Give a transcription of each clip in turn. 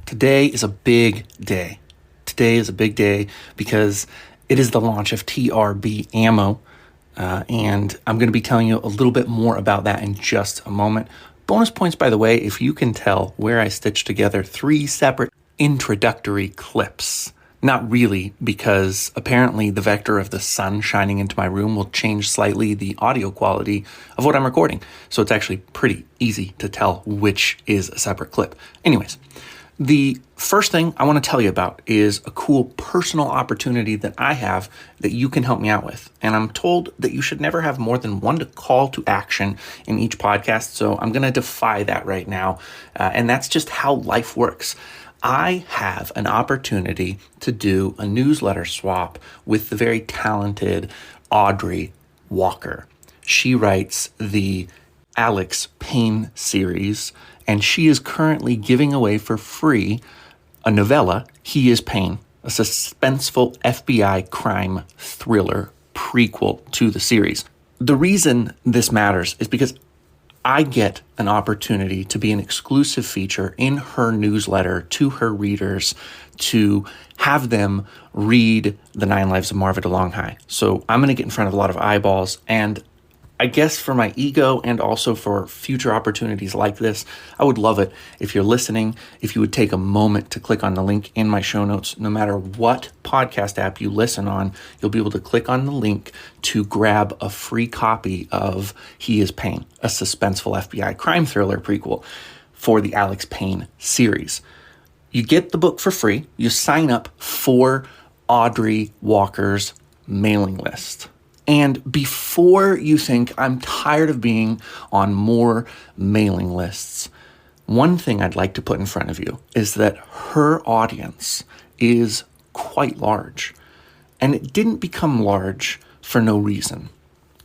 Today is a big day. Today is a big day because it is the launch of TRB Ammo, and I'm going to be telling you a little bit more about that in just a moment. Bonus points, by the way, if you can tell where I stitched together 3 separate introductory clips. Not really, because apparently the vector of the sun shining into my room will change slightly the audio quality of what I'm recording. So it's actually pretty easy to tell which is a separate clip. Anyways, the first thing I want to tell you about is a cool personal opportunity that I have that you can help me out with. And I'm told that you should never have more than one call to action in each podcast. So I'm going to defy that right now. And that's just how life works. I have an opportunity to do a newsletter swap with the very talented Audrey Walker. She writes the Alex Payne series, and she is currently giving away for free a novella, He is Payne, a suspenseful FBI crime thriller prequel to the series. The reason this matters is because I get an opportunity to be an exclusive feature in her newsletter to her readers to have them read The 9 Lives of Marva DeLonghi. So I'm going to get in front of a lot of eyeballs, and I guess for my ego and also for future opportunities like this, I would love it if you're listening, if you would take a moment to click on the link in my show notes. No matter what podcast app you listen on, you'll be able to click on the link to grab a free copy of He is Payne, a suspenseful FBI crime thriller prequel for the Alex Payne series. You get the book for free. You sign up for Audrey Walker's mailing list. And before you think I'm tired of being on more mailing lists, one thing I'd like to put in front of you is that her audience is quite large. And it didn't become large for no reason.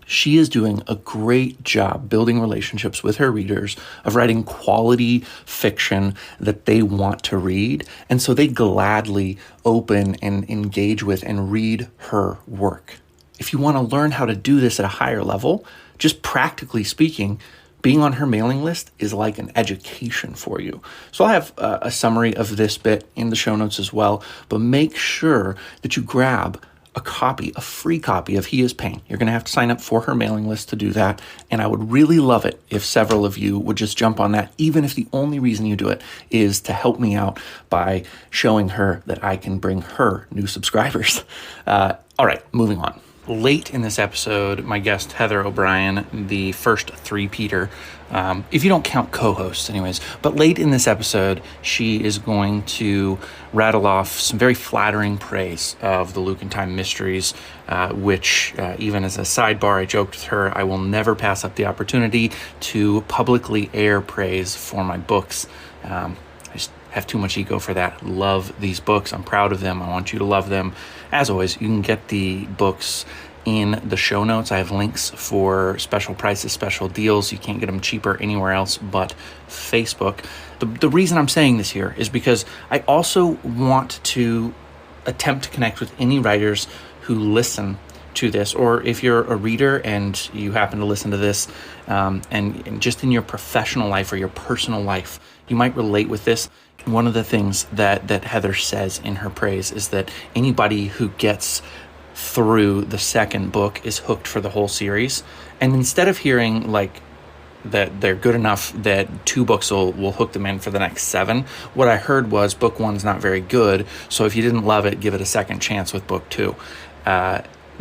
She is doing a great job building relationships with her readers, of writing quality fiction that they want to read. And so they gladly open and engage with and read her work. If you want to learn how to do this at a higher level, just practically speaking, being on her mailing list is like an education for you. So I'll have a summary of this bit in the show notes as well, but make sure that you grab a free copy of He is Payne. You're going to have to sign up for her mailing list to do that, and I would really love it if several of you would just jump on that, even if the only reason you do it is to help me out by showing her that I can bring her new subscribers. All right, moving on. Late in this episode, my guest Heather O'Brien, the first three-peater, if you don't count co-hosts anyways, but late in this episode, she is going to rattle off some very flattering praise of the Luke and Time mysteries, which even as a sidebar, I joked with her, I will never pass up the opportunity to publicly air praise for my books. I just have too much ego for that. Love these books. I'm proud of them. I want you to love them. As always, you can get the books in the show notes. I have links for special prices, special deals. You can't get them cheaper anywhere else but Facebook. The reason I'm saying this here is because I also want to attempt to connect with any writers who listen to this, or if you're a reader and you happen to listen to this, and just in your professional life or your personal life, you might relate with this. One of the things that Heather says in her praise is that anybody who gets through the second book is hooked for the whole series. And instead of hearing like that they're good enough that 2 books will hook them in for the next 7, what I heard was book 1's not very good, so if you didn't love it, give it a second chance with book 2.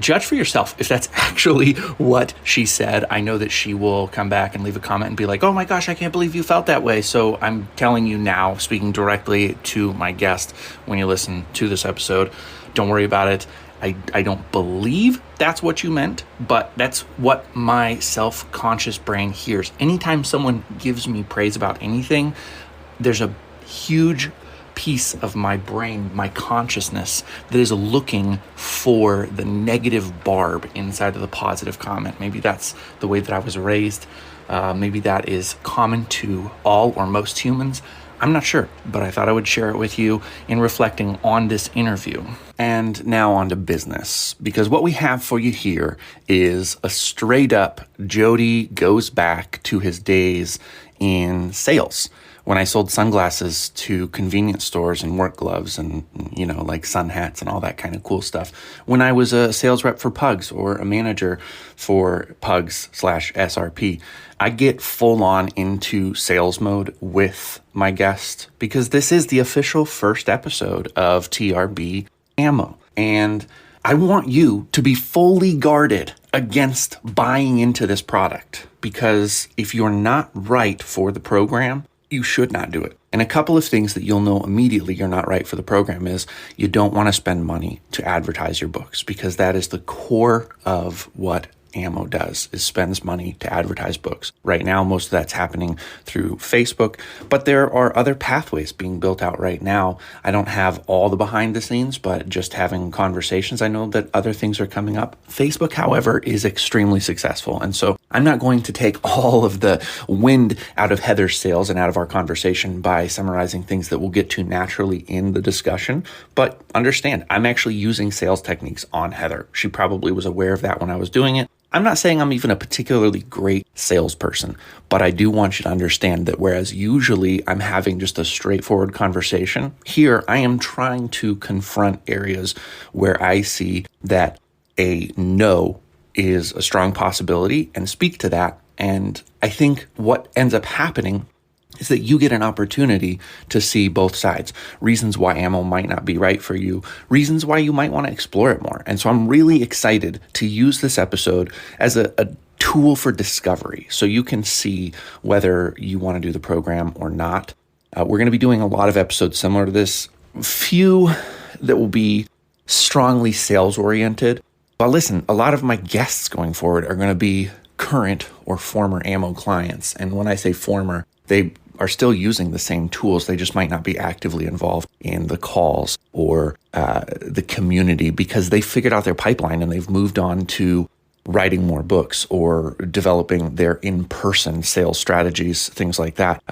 Judge for yourself if that's actually what she said. I know that she will come back and leave a comment and be like, oh my gosh, I can't believe you felt that way. So I'm telling you now, speaking directly to my guest, when you listen to this episode, don't worry about it. I don't believe that's what you meant, but that's what my self-conscious brain hears. Anytime someone gives me praise about anything, there's a huge piece of my brain, my consciousness, that is looking for the negative barb inside of the positive comment. Maybe that's the way that I was raised. Maybe that is common to all or most humans. I'm not sure, but I thought I would share it with you in reflecting on this interview. And now on to business, because what we have for you here is a straight up Jody goes back to his days in sales, when I sold sunglasses to convenience stores and work gloves and, like sun hats and all that kind of cool stuff. When I was a sales rep for Pugs or a manager for Pugs/SRP, I get full on into sales mode with my guest because this is the official first episode of TRB Ammo. And I want you to be fully guarded against buying into this product because if you're not right for the program, you should not do it. And a couple of things that you'll know immediately you're not right for the program is you don't want to spend money to advertise your books because that is the core of what Ammo does, is spends money to advertise books. Right now, most of that's happening through Facebook, but there are other pathways being built out right now. I don't have all the behind the scenes, but just having conversations, I know that other things are coming up. Facebook, however, is extremely successful. And so I'm not going to take all of the wind out of Heather's sails and out of our conversation by summarizing things that we'll get to naturally in the discussion. But understand, I'm actually using sales techniques on Heather. She probably was aware of that when I was doing it. I'm not saying I'm even a particularly great salesperson, but I do want you to understand that whereas usually I'm having just a straightforward conversation, here I am trying to confront areas where I see that a no is a strong possibility and speak to that. And I think what ends up happening is that you get an opportunity to see both sides, reasons why Ammo might not be right for you, reasons why you might want to explore it more. And so I'm really excited to use this episode as a tool for discovery so you can see whether you want to do the program or not. We're going to be doing a lot of episodes similar to this, few that will be strongly sales oriented. But listen, a lot of my guests going forward are going to be current or former Ammo clients. And when I say former, they are still using the same tools. They just might not be actively involved in the calls or the community because they figured out their pipeline and they've moved on to writing more books or developing their in-person sales strategies, things like that.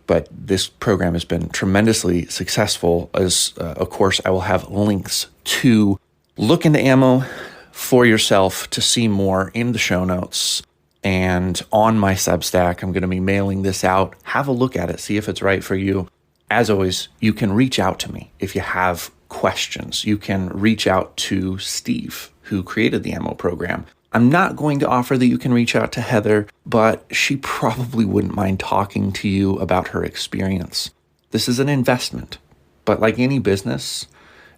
But this program has been tremendously successful as, of course, I will have links to look into Ammo for yourself to see more in the show notes. And on my Substack, I'm going to be mailing this out. Have a look at it. See if it's right for you. As always, you can reach out to me if you have questions. You can reach out to Steve, who created the Ammo program. I'm not going to offer that you can reach out to Heather, but she probably wouldn't mind talking to you about her experience. This is an investment, but like any business,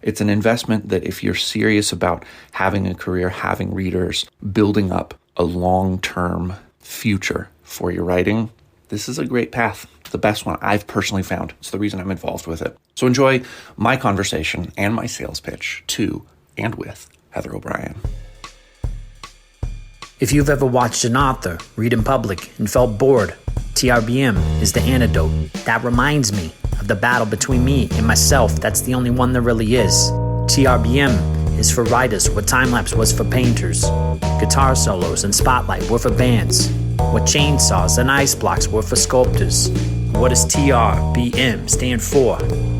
it's an investment that if you're serious about having a career, having readers, building up a long-term future for your writing, this is a great path. It's the best one I've personally found. It's the reason I'm involved with it. So enjoy my conversation and my sales pitch to and with Heather O'Brien. If you've ever watched an author read in public and felt bored, TRBM is the antidote. That reminds me of the battle between me and myself. That's the only one there really is. TRBM is for writers what time-lapse was for painters. Guitar solos and spotlight were for bands. What chainsaws and ice blocks were for sculptors. What does TRBM stand for?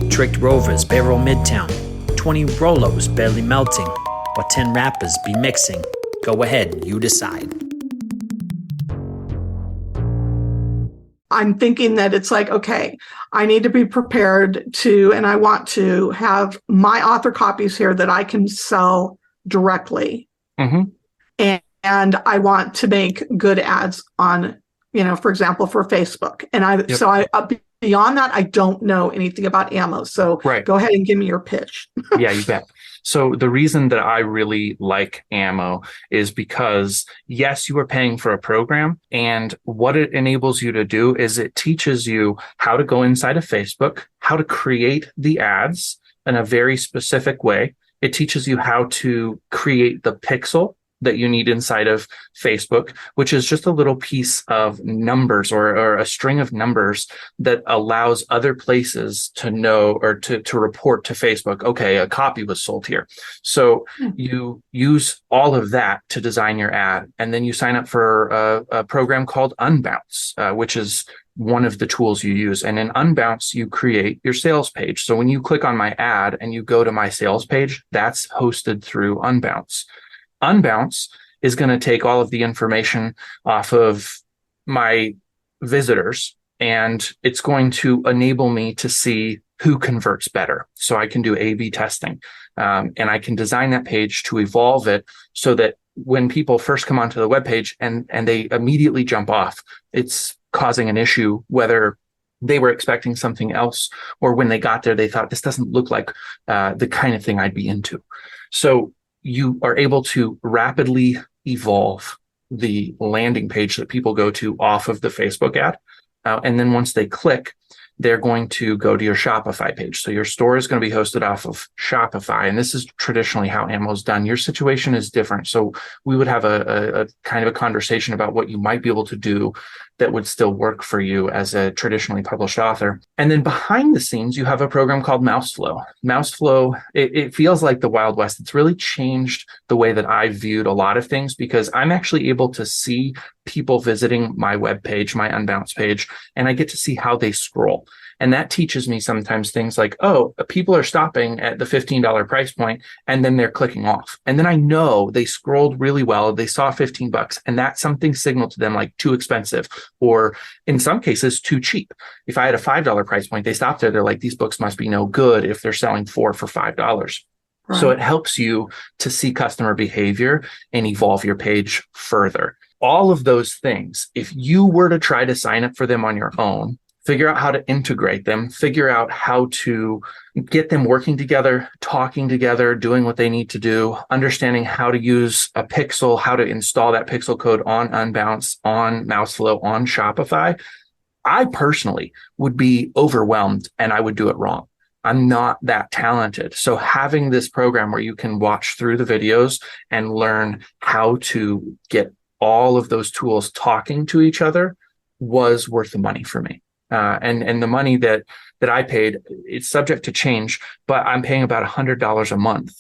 Tricked Rovers, Barrel Midtown. 20 Rolos barely melting. What 10 rappers be mixing? Go ahead, you decide. I'm thinking that it's like, okay, I need to be prepared to, and I want to have my author copies here that I can sell directly. Mm-hmm. And I want to make good ads on, for example, for Facebook. And beyond that, I don't know anything about Ammo. So Go ahead and give me your pitch. Yeah, you bet. So the reason that I really like Ammo is because, yes, you are paying for a program, and what it enables you to do is it teaches you how to go inside of Facebook, how to create the ads in a very specific way. It teaches you how to create the pixel that you need inside of Facebook, which is just a little piece of numbers or a string of numbers that allows other places to know or to report to Facebook, okay, a copy was sold here. So you use all of that to design your ad. And then you sign up for a program called Unbounce, which is one of the tools you use. And in Unbounce, you create your sales page. So when you click on my ad and you go to my sales page, that's hosted through Unbounce. Unbounce is going to take all of the information off of my visitors and it's going to enable me to see who converts better. So I can do A/B testing, and I can design that page to evolve it so that when people first come onto the web page and they immediately jump off, it's causing an issue, whether they were expecting something else or when they got there, they thought this doesn't look like the kind of thing I'd be into. So you are able to rapidly evolve the landing page that people go to off of the Facebook ad. And then once they click, they're going to go to your Shopify page. So your store is going to be hosted off of Shopify. And this is traditionally how Ammo is done. Your situation is different. So we would have a kind of a conversation about what you might be able to do that would still work for you as a traditionally published author. And then behind the scenes, you have a program called Mouseflow. Mouseflow, it feels like the Wild West. It's really changed the way that I viewed a lot of things because I'm actually able to see people visiting my web page, my Unbounce page, and I get to see how they scroll. And that teaches me sometimes things like, oh, people are stopping at the $15 price point and then they're clicking off. And then I know they scrolled really well. They saw $15 and that's something signaled to them like too expensive or in some cases too cheap. If I had a $5 price point, they stopped there. They're like, these books must be no good if they're selling 4 for $5. Right. So it helps you to see customer behavior and evolve your page further. All of those things, if you were to try to sign up for them on your own, figure out how to integrate them, figure out how to get them working together, talking together, doing what they need to do, understanding how to use a pixel, how to install that pixel code on Unbounce, on Mouseflow, on Shopify. I personally would be overwhelmed and I would do it wrong. I'm not that talented. So having this program where you can watch through the videos and learn how to get all of those tools talking to each other was worth the money for me. And the money that I paid, it's subject to change, but I'm paying about $100 a month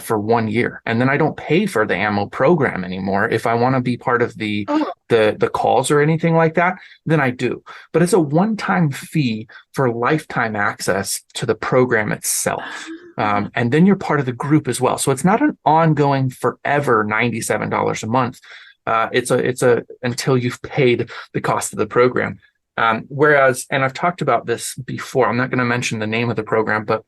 for 1 year. And then I don't pay for the Ammo program anymore. If I want to be part of the calls or anything like that, then I do. But it's a one-time fee for lifetime access to the program itself. And then you're part of the group as well. So it's not an ongoing forever $97 a month. It's a until you've paid the cost of the program. Whereas, and I've talked about this before, I'm not going to mention the name of the program, but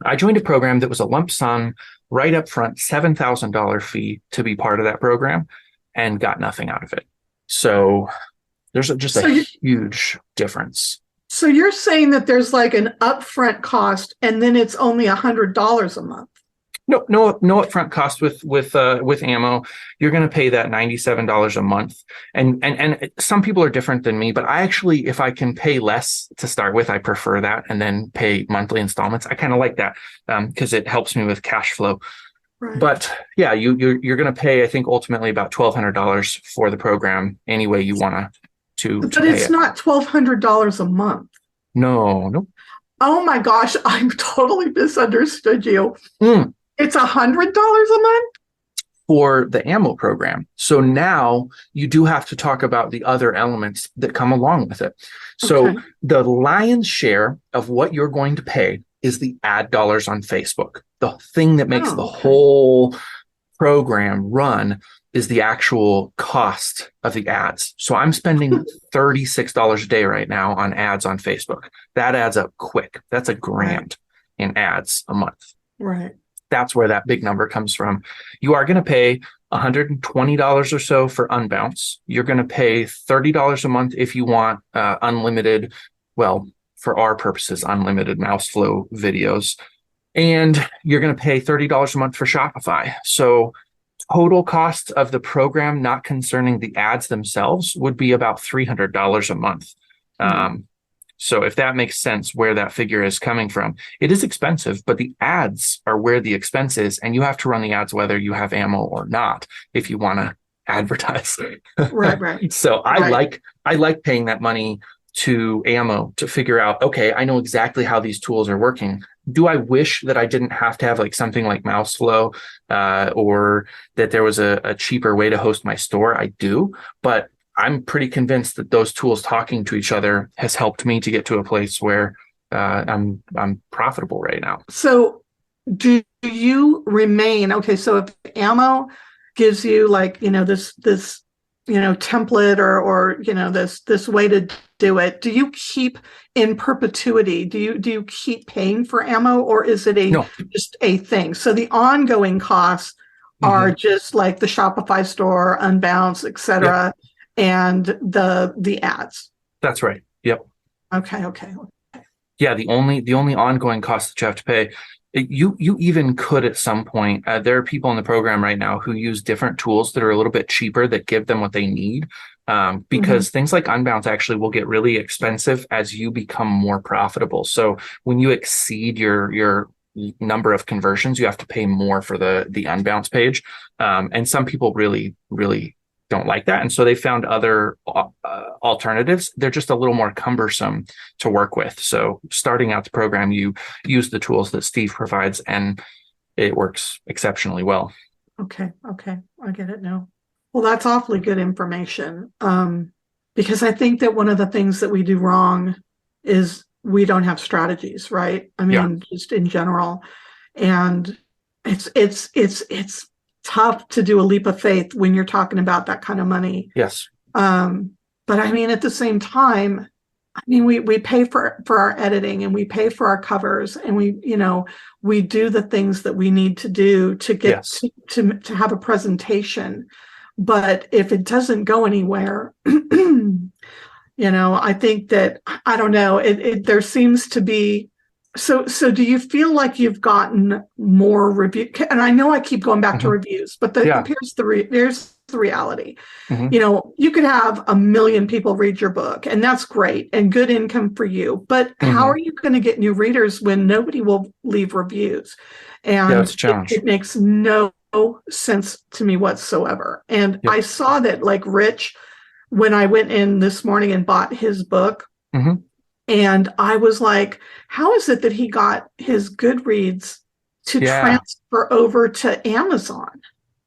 I joined a program that was a lump sum right up front, $7,000 fee to be part of that program and got nothing out of it. So there's just a huge difference. So you're saying that there's like an upfront cost and then it's only $100 a month? No upfront cost with Ammo. You're going to pay that $97 a month. And some people are different than me, but I actually, if I can pay less to start with, I prefer that and then pay monthly installments. I kind of like that because it helps me with cash flow. Right. But yeah, you're going to pay, I think, ultimately about $1,200 for the program any way you want to. But it's not $1,200 a month. No. Oh my gosh, I totally misunderstood you. It's $100 a month? For the Ammo program. So now you do have to talk about the other elements that come along with it. So the lion's share of what you're going to pay is the ad dollars on Facebook. The thing that makes the whole program run is the actual cost of the ads. So I'm spending $36 a day right now on ads on Facebook. That adds up quick. That's $1,000 in ads a month. Right. That's where that big number comes from. You are going to pay $120 or so for Unbounce. You're going to pay $30 a month if you want unlimited, well, for our purposes, unlimited Mouseflow videos. And you're going to pay $30 a month for Shopify. So total cost of the program, not concerning the ads themselves, would be about $300 a month. So if that makes sense where that figure is coming from, it is expensive, but the ads are where the expense is. And you have to run the ads whether you have Ammo or not if you want to advertise. Right. So I like paying that money to Ammo to figure out, okay, I know exactly how these tools are working. Do I wish that I didn't have to have like something like Mouseflow or that there was a cheaper way to host my store? I do, but I'm pretty convinced that those tools talking to each other has helped me to get to a place where I'm profitable right now. So do you remain, okay, so if Ammo gives you like, this template or this way to do it, do you keep in perpetuity? Do you keep paying for ammo, or is it No. just a thing? So the ongoing costs are just like the Shopify store, Unbounce, etc., and the ads. That's right. Yep. Okay. Yeah, the only ongoing cost that you have to pay, you even could at some point. There are people in the program right now who use different tools that are a little bit cheaper that give them what they need, because things like Unbounce actually will get really expensive as you become more profitable. So when you exceed your number of conversions, you have to pay more for the Unbounce page, and some people really don't like that, and so they found other alternatives. They're just a little more cumbersome to work with. So starting out the program, you use the tools that Steve provides, and it works exceptionally well. Okay, I get it now. Well, that's awfully good information, because I think that one of the things that we do wrong is we don't have strategies, right? I mean, just in general, and it's tough to do a leap of faith when you're talking about that kind of money. Yes. But I mean, at the same time, I mean, we pay for our editing, and we pay for our covers, and we do the things that we need to do to get to have a presentation. But if it doesn't go anywhere, I think that, I don't know, there seems to be. So do you feel like you've gotten more review? And I know I keep going back to reviews, but here's the reality. You could have 1 million people read your book, and that's great and good income for you. But how are you going to get new readers when nobody will leave reviews? And it's a challenge. It makes no sense to me whatsoever. And I saw that, like Rich, when I went in this morning and bought his book, and I was like, how is it that he got his Goodreads to transfer over to Amazon?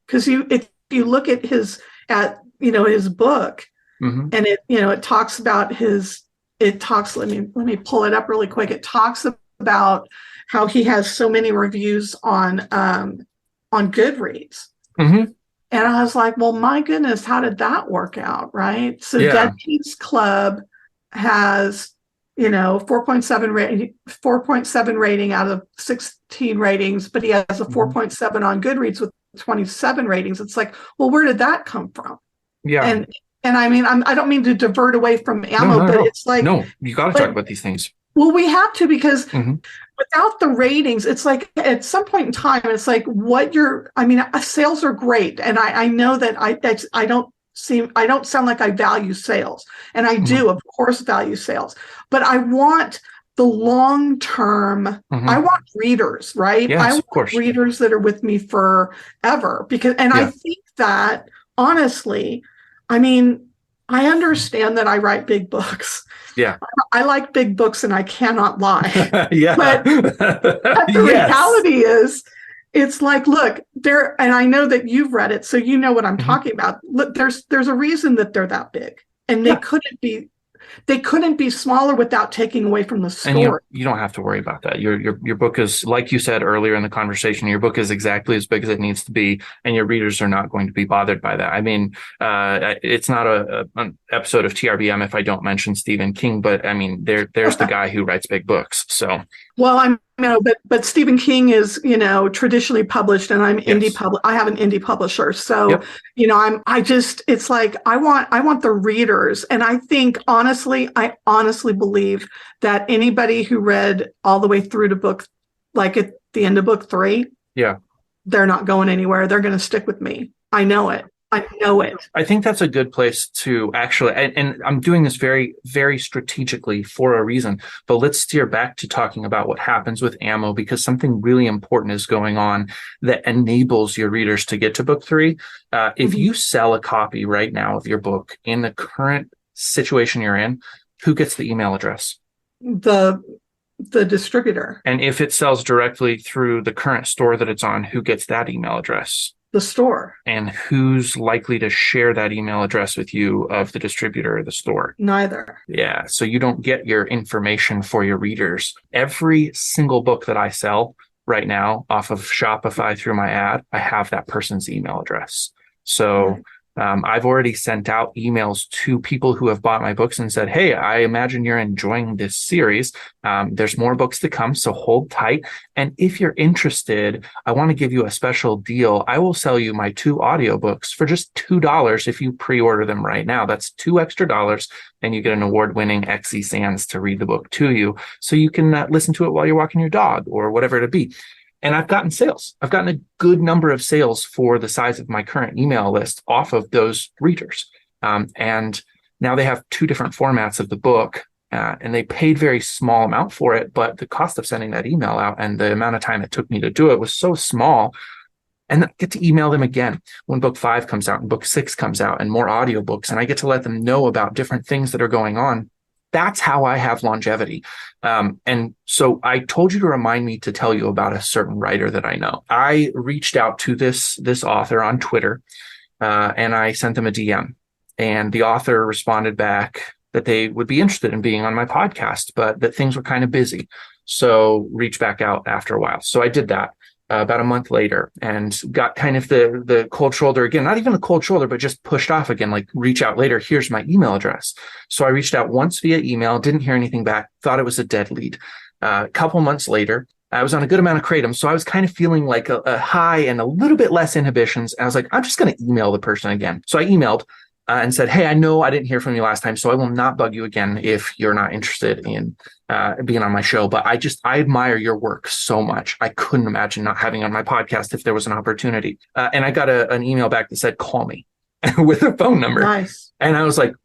Because if you look at his book, and it talks about let me pull it up really quick. It talks about how he has so many reviews on Goodreads. And I was like, well, my goodness, how did that work out? Right. So Dead Peace Club has 4.7 rating out of 16 ratings, but he has a 4.7 on Goodreads with 27 ratings. It's like, well, where did that come from? And I mean, I don't mean to divert away from ammo, but it's like, no, you got to talk about these things. Well, we have to, because without the ratings, it's like at some point in time, it's like sales are great. And I know that I don't sound like I value sales, and I do, of course, value sales, but I want the long-term, I want readers, right? Yes, I want of course. readers that are with me forever, I think that, honestly, I mean, I understand that I write big books. Yeah. I like big books, and I cannot lie. But the reality is, it's like, look, and I know that you've read it, so you know what I'm talking about. Look, there's a reason that they're that big, and they couldn't be smaller without taking away from the story. And you don't have to worry about that. Your book is, like you said earlier in the conversation, your book is exactly as big as it needs to be, and your readers are not going to be bothered by that. I mean, it's not an episode of TRBM if I don't mention Stephen King, but I mean, there's the guy who writes big books. So, well, but Stephen King is, traditionally published, and I'm I have an indie publisher. So, it's like, I want the readers. And I honestly believe that anybody who read all the way through to book, like at the end of book 3, they're not going anywhere. They're going to stick with me. I know it. I think that's a good place to actually, and I'm doing this very, very strategically for a reason, but let's steer back to talking about what happens with ammo, because something really important is going on that enables your readers to get to book 3. If you sell a copy right now of your book in the current situation you're in, who gets the email address? The distributor. And if it sells directly through the current store that it's on, who gets that email address? The store. And who's likely to share that email address with you of the distributor or the store? Neither. Yeah. So you don't get your information for your readers. Every single book that I sell right now off of Shopify through my ad, I have that person's email address. So I've already sent out emails to people who have bought my books and said, hey, I imagine you're enjoying this series. There's more books to come, so hold tight. And if you're interested, I want to give you a special deal. I will sell you my 2 audiobooks for just $2 if you pre-order them right now. That's $2 extra, and you get an award-winning XE Sands to read the book to you, so you can listen to it while you're walking your dog or whatever it be. And I've gotten sales. I've gotten a good number of sales for the size of my current email list off of those readers. And now they have 2 different formats of the book, and they paid very small amount for it, but the cost of sending that email out and the amount of time it took me to do it was so small. And I get to email them again when book 5 comes out and book 6 comes out and more audiobooks. And I get to let them know about different things that are going on. That's how I have longevity. And so I told you to remind me to tell you about a certain writer that I know. I reached out to this author on Twitter, and I sent them a DM. And the author responded back that they would be interested in being on my podcast, but that things were kind of busy. So reach back out after a while. So I did that. About a month later, and got kind of the cold shoulder again, not even the cold shoulder, but just pushed off again, like reach out later. Here's my email address. So I reached out once via email, didn't hear anything back, thought it was a dead lead. A couple months later, I was on a good amount of kratom. So I was kind of feeling like a high and a little bit less inhibitions. And I was like, I'm just going to email the person again. So I emailed and said, hey, I know I didn't hear from you last time, so I will not bug you again if you're not interested in being on my show. But I admire your work so much. I couldn't imagine not having on my podcast if there was an opportunity. And I got an email back that said, call me with a phone number. Nice. And I was like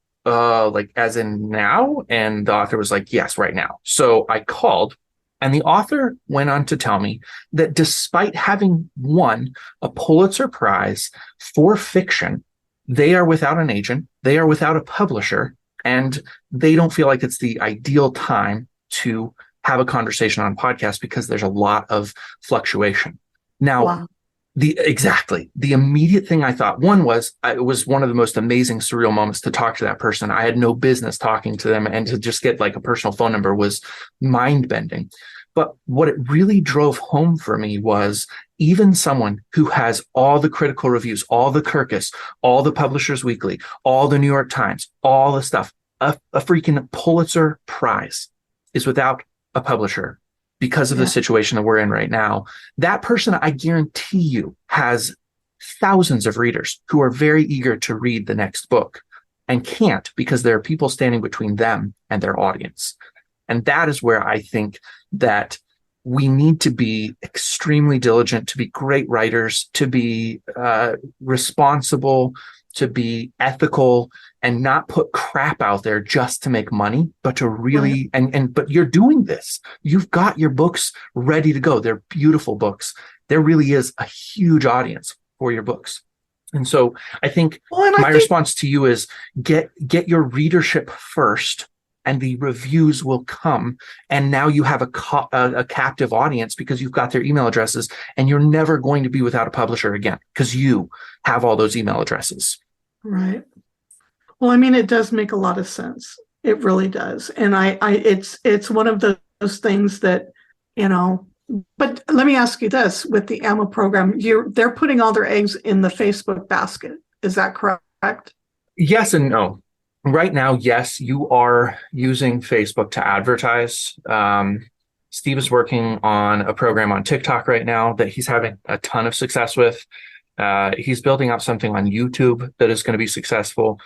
as in now? And the author was like, yes, right now. So I called. And the author went on to tell me that despite having won a Pulitzer Prize for fiction, they are without an agent, they are without a publisher, and they don't feel like it's the ideal time to have a conversation on podcast because there's a lot of fluctuation. Now, wow. The immediate thing I thought, one was, it was one of the most amazing surreal moments to talk to that person. I had no business talking to them, and to just get like a personal phone number was mind bending. But what it really drove home for me was even someone who has all the critical reviews, all the Kirkus, all the Publishers Weekly, all the New York Times, all the stuff, a freaking Pulitzer Prize is without a publisher because of the situation that we're in right now. That person, I guarantee you, has thousands of readers who are very eager to read the next book and can't because there are people standing between them and their audience. And that is where I think that we need to be extremely diligent, to be great writers, to be responsible, to be ethical, and not put crap out there just to make money, but to really, but you're doing this. You've got your books ready to go. They're beautiful books. There really is a huge audience for your books. And so I think response to you is get your readership first, and the reviews will come. And now you have a captive audience because you've got their email addresses, and you're never going to be without a publisher again because you have all those email addresses. Right. Well, I mean, it does make a lot of sense. It really does. And it's one of those things that, but let me ask you this, with the AMO program, they're putting all their eggs in the Facebook basket. Is that correct? Yes and no. Right now, yes, you are using Facebook to advertise. Steve is working on a program on TikTok right now that he's having a ton of success with. He's building out something on YouTube that is going to be successful.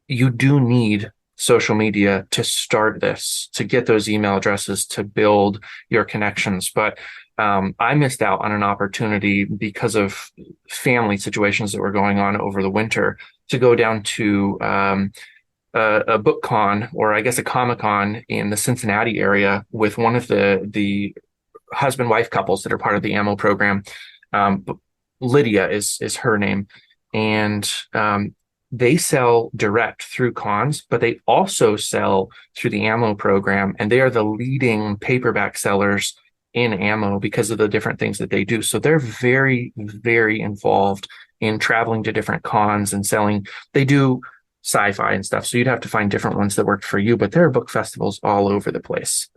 You do need social media to start this, to get those email addresses, to build your connections. But I missed out on an opportunity because of family situations that were going on over the winter to go down to a book con, or I guess a Comic-Con in the Cincinnati area with one of the husband-wife couples that are part of the AMO program. Lydia is her name. And they sell direct through cons, but they also sell through the AMO program. And they are the leading paperback sellers in AMO because of the different things that they do. So they're very, very involved in traveling to different cons and selling. They do sci-fi and stuff, so you'd have to find different ones that worked for you, but there are book festivals all over the place.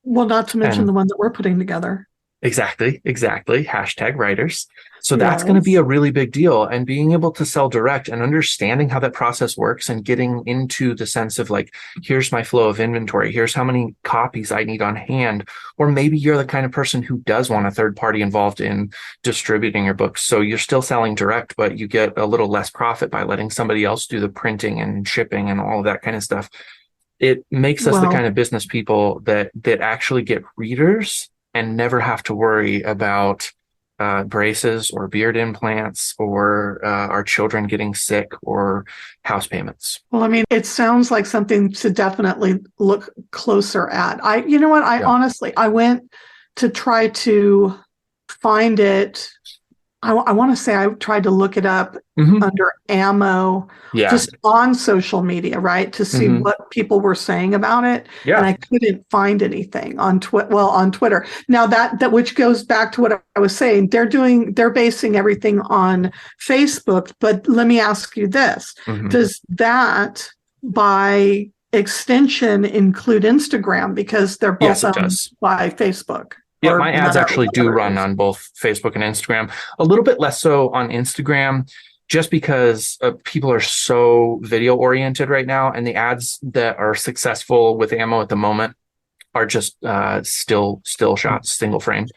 Well, not to mention the one that we're putting together. Exactly. Hashtag writers. So that's going to be Yes. a really big deal. And being able to sell direct and understanding how that process works and getting into the sense of like, here's my flow of inventory. Here's how many copies I need on hand. Or maybe you're the kind of person who does want a third party involved in distributing your books. So you're still selling direct, but you get a little less profit by letting somebody else do the printing and shipping and all of that kind of stuff. It makes us the Well, kind of business people that actually get readers and never have to worry about braces or beard implants or our children getting sick or house payments. well, I mean, it sounds like something to definitely look closer at. You know what? I Yeah. honestly, I went to try to find it. I want to say I tried to look it up under ammo Yeah. just on social media, right? To see Hmm. what people were saying about it. And Yeah. I couldn't find anything on on Twitter. Now that which goes back to what I was saying. They're basing everything on Facebook, but let me ask you this. Hmm. Does that by extension include Instagram because they're Yes, both it owned does. by Facebook Yeah, or my ads Meta or actually do whatever it run is? on both Facebook and Instagram. A little bit less so on Instagram, just because people are so video oriented right now, and the ads that are successful with ammo at the moment are just still shots, single frame.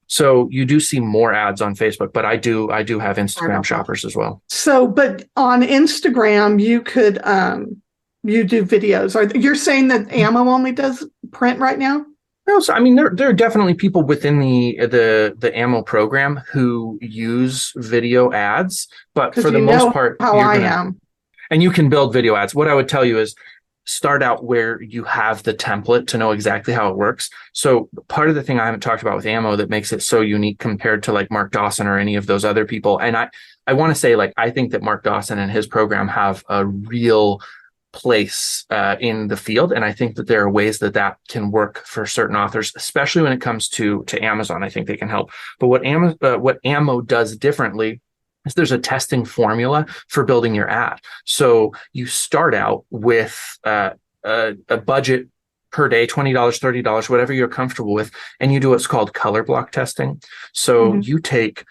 So you do see more ads on Facebook, but I do have Sorry Instagram about that. shoppers as well. So, but on Instagram, you could you do videos. You're saying that Ammo only does print right now? No, so I mean there are definitely people within the ammo program who use video ads, but Because for the you most know part, how you're I gonna am. and you can build video ads. What I would tell you is start out where you have the template to know exactly how it works. So part of the thing I haven't talked about with ammo that makes it so unique compared to like Mark Dawson or any of those other people. And I want to say like I think that Mark Dawson and his program have a real place in the field, and I think that there are ways that can work for certain authors, especially when it comes to Amazon. I think they can help. But what ammo does differently is there's a testing formula for building your ad. So you start out with a budget per day, $20, $30, whatever you're comfortable with, and you do what's called color block testing. So Mhm. you take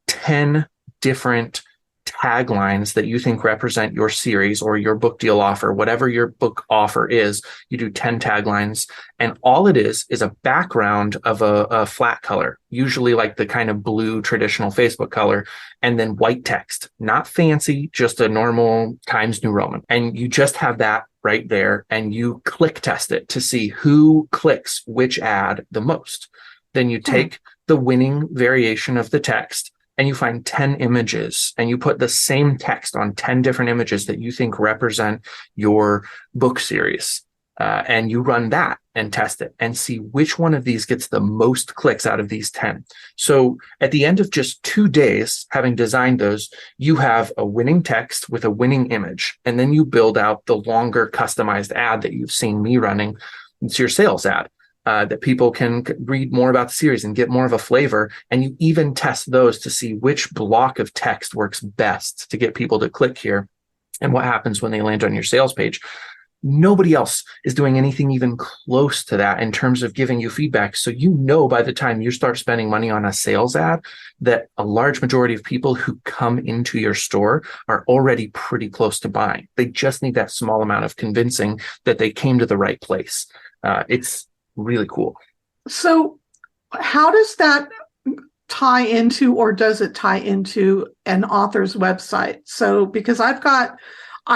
10 different taglines that you think represent your series or your book deal offer, whatever your book offer is. You do 10 taglines, and all it is a background of a flat color, usually like the kind of blue traditional Facebook color, and then white text, not fancy, just a normal Times New Roman. And you just have that right there, and you click test it to see who clicks which ad the most. Then you take the winning variation of the text and you find 10 images and you put the same text on 10 different images that you think represent your book series. And you run that and test it and see which one of these gets the most clicks out of these 10. So at the end of just 2 days, having designed those, you have a winning text with a winning image. And then you build out the longer customized ad that you've seen me running. It's your sales ad. That people can read more about the series and get more of a flavor. And you even test those to see which block of text works best to get people to click here and what happens when they land on your sales page. Nobody else is doing anything even close to that in terms of giving you feedback. So you know by the time you start spending money on a sales ad that a large majority of people who come into your store are already pretty close to buying. They just need that small amount of convincing that they came to the right place. It's really cool. So, how does that tie into, or does it tie into an author's website? So, because I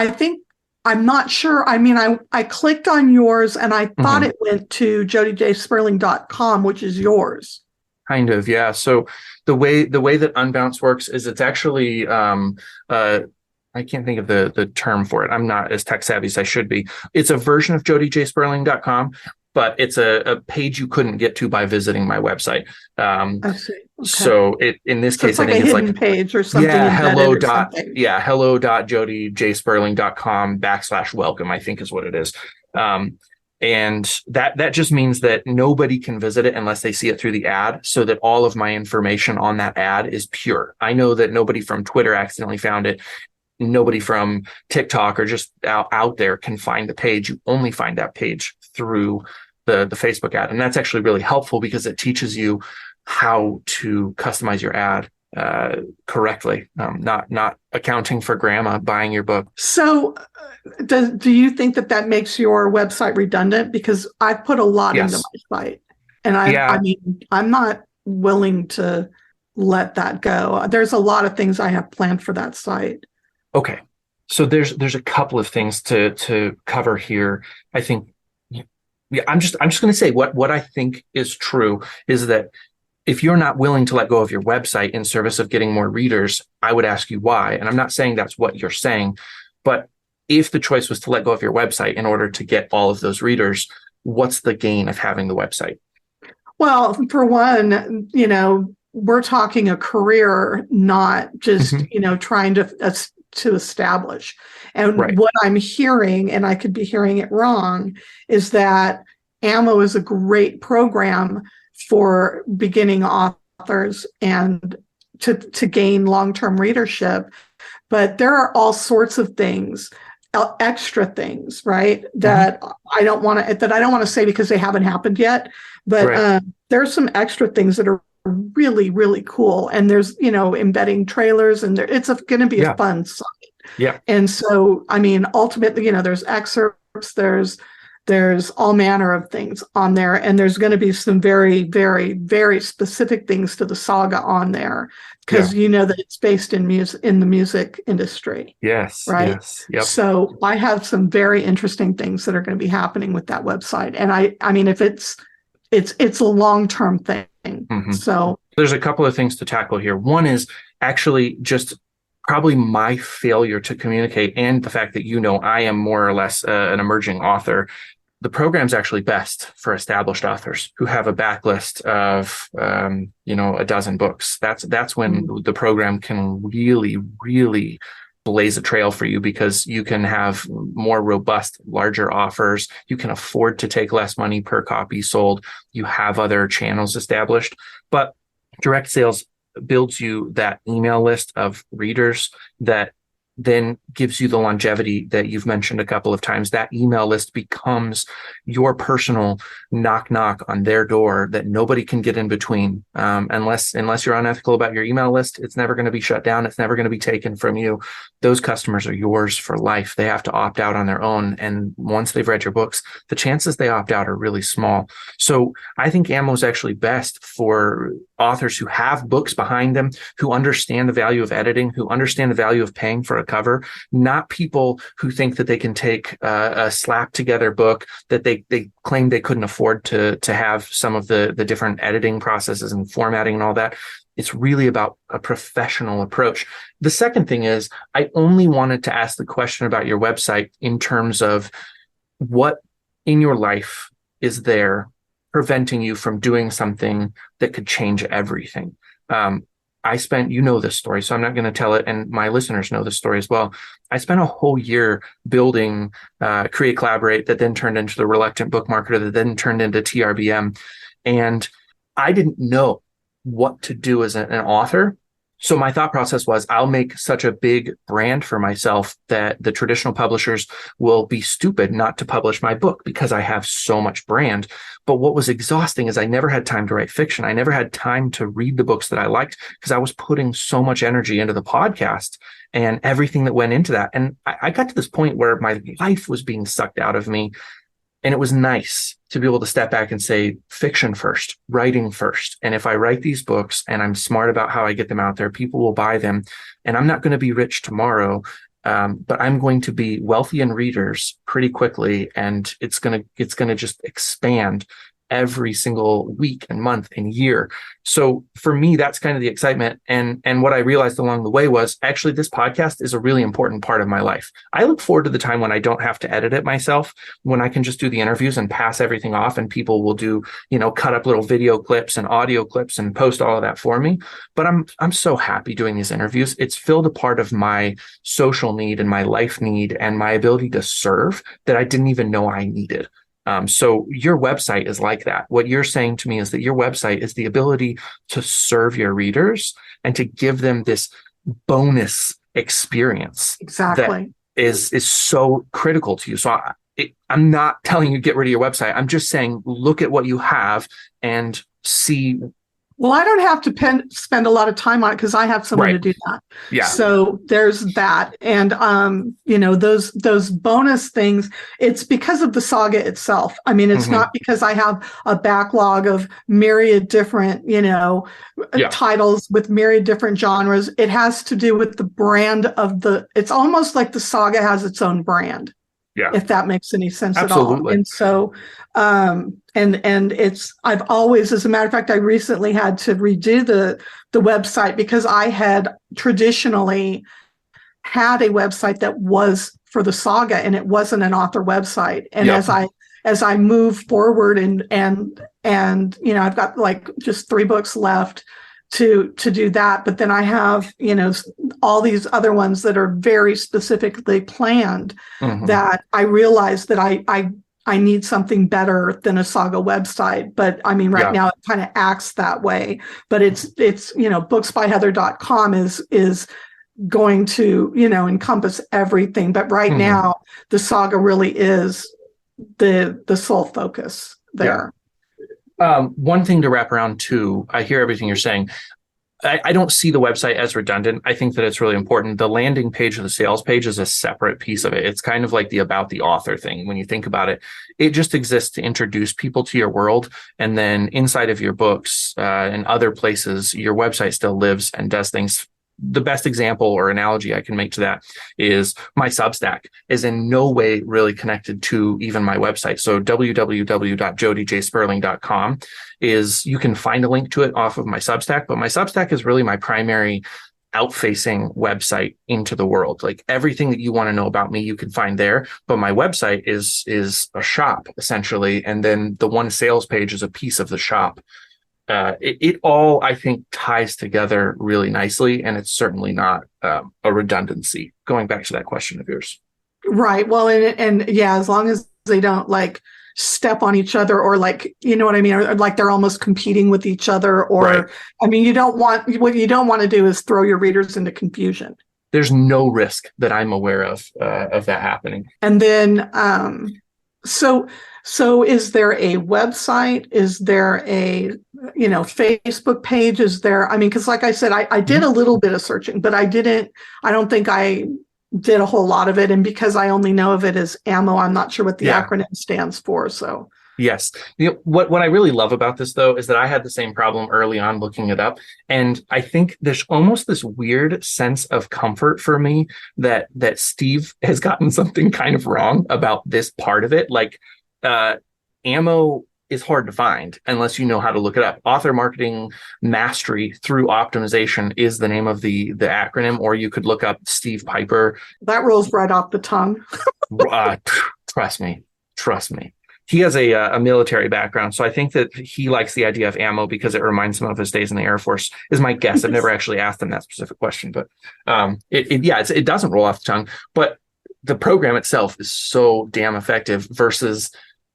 think, I'm not sure. I mean, I clicked on yours and I thought Mm-hmm. it went to jodyjsperling.com, which is yours. Kind of, yeah. So the way that Unbounce works is it's actually I can't think of the term for it. I'm not as tech savvy as I should be. It's a version of jodyjsperling.com, but it's a page you couldn't get to by visiting my website. I see. Okay. So it in this So it's case, I like a think it's hidden like page or something embedded or something. hello.jodyjsperling.com/welcome, I think is what it is. And that just means that nobody can visit it unless they see it through the ad, so that all of my information on that ad is pure. I know that nobody from Twitter accidentally found it. Nobody from TikTok or just out there can find the page. You only find that page through the Facebook ad. And that's actually really helpful because it teaches you how to customize your ad correctly, not accounting for grandma buying your book. So do you think that makes your website redundant? Because I put a lot into my site, and I mean, I'm not willing to let that go. There's a lot of things I have planned for that site. Okay. So there's a couple of things to cover here. I think I'm just going to say what I think is true is that if you're not willing to let go of your website in service of getting more readers, I would ask you why. And I'm not saying that's what you're saying, but if the choice was to let go of your website in order to get all of those readers, what's the gain of having the website? Well, for one, we're talking a career, not just, trying to establish. And what I'm hearing, and I could be hearing it wrong, is that AMO is a great program for beginning authors and to gain long-term readership. But there are all sorts of things, extra things, right? That I don't want to say because they haven't happened yet. But there's some extra things that are really, really cool. And there's, embedding trailers, and it's going to be a fun site. Yeah. And so, I mean, ultimately, there's excerpts, there's all manner of things on there. And there's going to be some very, very, very specific things to the saga on there because that it's based in the music industry. Yes. Right. Yes. Yep. So I have some very interesting things that are going to be happening with that website. And I mean, if it's a long-term thing. So there's a couple of things to tackle here. One is actually just probably my failure to communicate and the fact that, I am more or less an emerging author. The program's actually best for established authors who have a backlist of, a dozen books. That's when the program can really, really blaze a trail for you because you can have more robust, larger offers. You can afford to take less money per copy sold. You have other channels established, but direct sales builds you that email list of readers that then gives you the longevity that you've mentioned a couple of times. That email list becomes your personal knock on their door that nobody can get in between. Unless you're unethical about your email list, it's never going to be shut down. It's never going to be taken from you. Those customers are yours for life. They have to opt out on their own. And once they've read your books, the chances they opt out are really small. So I think AMO is actually best for authors who have books behind them, who understand the value of editing, who understand the value of paying for a cover, not people who think that they can take a slap together book that they claim they couldn't afford to have some of the different editing processes and formatting and all that. It's really about a professional approach. The second thing is I only wanted to ask the question about your website in terms of what in your life is there preventing you from doing something that could change everything. I spent, this story, so I'm not going to tell it, and my listeners know this story as well. I spent a whole year building Create Collaborate that then turned into the Reluctant Book Marketer that then turned into TRBM. And I didn't know what to do as an author. So my thought process was I'll make such a big brand for myself that the traditional publishers will be stupid not to publish my book because I have so much brand. But what was exhausting is I never had time to write fiction. I never had time to read the books that I liked because I was putting so much energy into the podcast and everything that went into that. And I got to this point where my life was being sucked out of me. And it was nice to be able to step back and say fiction first, writing first. And if I write these books and I'm smart about how I get them out there, people will buy them. And I'm not going to be rich tomorrow, but I'm going to be wealthy in readers pretty quickly. And it's going to just expand every single week and month and year. So for me, that's kind of the excitement. And what I realized along the way was actually this podcast is a really important part of my life. I look forward to the time when I don't have to edit it myself, when I can just do the interviews and pass everything off and people will do, cut up little video clips and audio clips and post all of that for me. But I'm so happy doing these interviews. It's filled a part of my social need and my life need and my ability to serve that I didn't even know I needed. So your website is like that. What you're saying to me is that your website is the ability to serve your readers and to give them this bonus experience. Exactly. That is so critical to you. So I'm not telling you get rid of your website. I'm just saying, look at what you have and see. Well, I don't have to spend a lot of time on it because I have someone to do that. Yeah. So there's that. And, those bonus things, it's because of the saga itself. I mean, it's not because I have a backlog of myriad different, titles with myriad different genres. It has to do with the brand it's almost like the saga has its own brand. Yeah. If that makes any sense Absolutely. at all. And so, and I've always, as a matter of fact, I recently had to redo the website because I had traditionally had a website that was for the saga and it wasn't an author website. And as I move forward and I've got like just 3 books left to do that. But then I have, all these other ones that are very specifically planned that I realize that I need something better than a saga website. But I mean, right now it kind of acts that way, but it's, booksbyheather.com is going to, encompass everything. But right now the saga really is the sole focus there. One thing to wrap around too, I hear everything you're saying. I don't see the website as redundant. I think that it's really important. The landing page or the sales page is a separate piece of it. It's kind of like the about the author thing. When you think about it, it just exists to introduce people to your world. And then inside of your books and other places, your website still lives and does things. The best example or analogy I can make to that is my Substack is in no way really connected to even my website. So www.jodijsperling.com is, you can find a link to it off of my Substack, but my Substack is really my primary outfacing website into the world. Like everything that you want to know about me, you can find there. But my website is a shop essentially. And then the one sales page is a piece of the shop. It all, I think, ties together really nicely, and it's certainly not a redundancy. Going back to that question of yours, right? Well, and as long as they don't like step on each other, or like, you know what I mean, or like they're almost competing with each other, or I mean, what you don't want to do is throw your readers into confusion. There's no risk that I'm aware of that happening. And then, so is there a website? Is there a, Facebook page? Is there, I mean, because like I said, I did a little bit of searching, but I don't think I did a whole lot of it. And because I only know of it as AMO, I'm not sure what the acronym stands for. So yes. What I really love about this, though, is that I had the same problem early on looking it up. And I think there's almost this weird sense of comfort for me that Steve has gotten something kind of wrong about this part of it. Like, ammo is hard to find unless you know how to look it up. Author Marketing Mastery through Optimization is the name of the acronym, or you could look up Steve Piper. That rolls right off the tongue. Trust me. He has a military background, so I think that he likes the idea of ammo because it reminds him of his days in the Air Force, is my guess. I've never actually asked him that specific question, but it doesn't roll off the tongue. But the program itself is so damn effective versus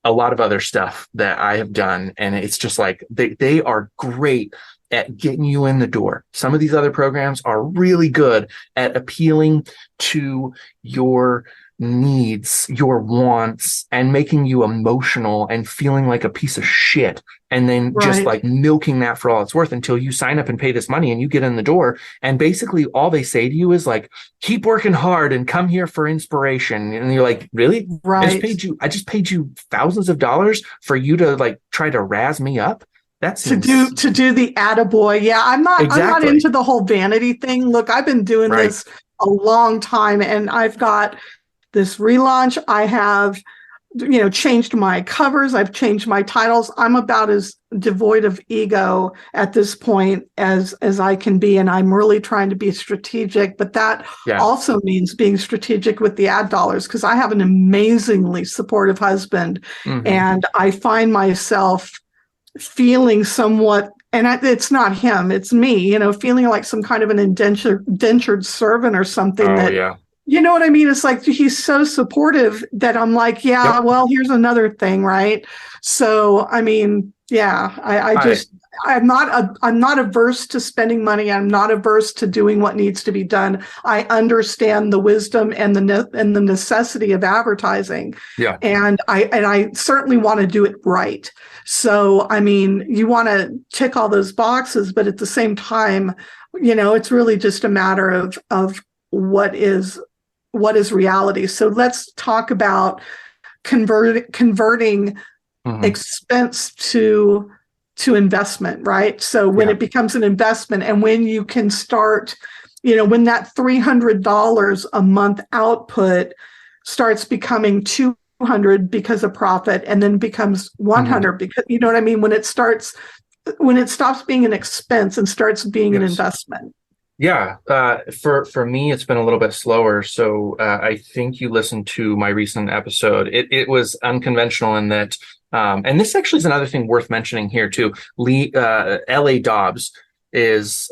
a lot of other stuff that I have done. And it's just like, they are great at getting you in the door. Some of these other programs are really good at appealing to your needs, your wants, and making you emotional and feeling like a piece of shit, and then just like milking that for all it's worth until you sign up and pay this money and you get in the door. And basically all they say to you is like, keep working hard and come here for inspiration. And you're like, really? Right. I just paid you thousands of dollars for you to like try to razz me up. That's to do the attaboy. Yeah, I'm not into the whole vanity thing. Look, I've been doing this a long time, and I've got this relaunch. I have, changed my covers. I've changed my titles. I'm about as devoid of ego at this point as I can be. And I'm really trying to be strategic, but that also means being strategic with the ad dollars, because I have an amazingly supportive husband. And I find myself feeling somewhat, and it's not him, it's me, feeling like some kind of an indentured servant or something. You know what I mean? It's like he's so supportive that I'm like, well, here's another thing, right? So, I mean, Yeah, I'm not averse to spending money. I'm not averse to doing what needs to be done. I understand the wisdom and the necessity of advertising. Yeah. And I certainly want to do it right. So, I mean, you want to tick all those boxes, but at the same time, it's really just a matter of what is reality. So let's talk about converting expense to investment, right? So when it becomes an investment, and when you can start, when that $300 a month output starts becoming 200 because of profit, and then becomes 100 because, you know what I mean? When it stops being an expense and starts being an investment. Yeah, for me, it's been a little bit slower. So I think you listened to my recent episode. It was unconventional in that, and this actually is another thing worth mentioning here too. L.A. Dobbs is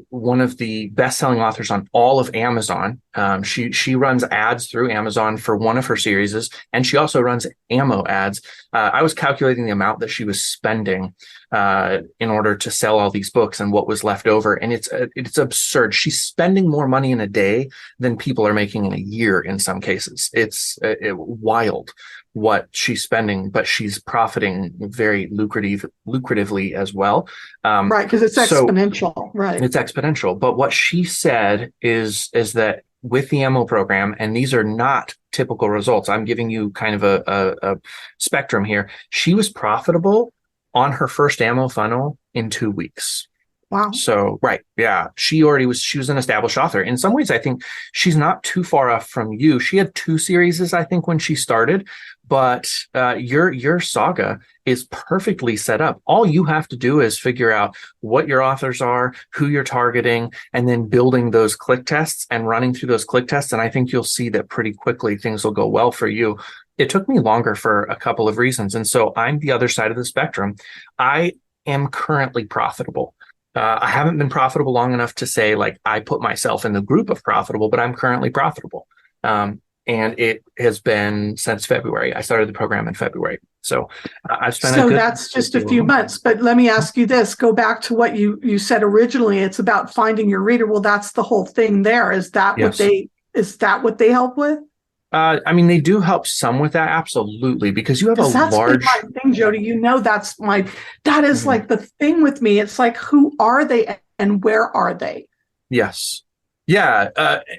one of the best-selling authors on all of Amazon. She runs ads through Amazon for one of her series, and she also runs ammo ads. I was calculating the amount that she was spending in order to sell all these books and what was left over, and it's absurd. She's spending more money in a day than people are making in a year in some cases. It's wild what she's spending, but she's profiting very lucratively as well. Right, because it's exponential, right? It's exponential. But what she said is that with the ammo program, and these are not typical results, I'm giving you kind of a spectrum here. She was profitable on her first ammo funnel in 2 weeks. Wow. So, right. Yeah. She was an established author. In some ways, I think she's not too far off from you. She had 2 series, I think, when she started, but your saga is perfectly set up. All you have to do is figure out what your authors are, who you're targeting, and then building those click tests and running through those click tests. And I think you'll see that pretty quickly things will go well for you. It took me longer for a couple of reasons. And so I'm the other side of the spectrum. I am currently profitable. I haven't been profitable long enough to say, like, I put myself in the group of profitable, but I'm currently profitable. And it has been since February. I started the program in February. So I've spent that's just a few months. But let me ask you this. Go back to what you said originally. It's about finding your reader. Well, that's the whole thing there. Is that what they help with? I mean, they do help some with that, absolutely, because you have a large my thing, Jody. That is like the thing with me. It's like, who are they and where are they? Yes. Yeah.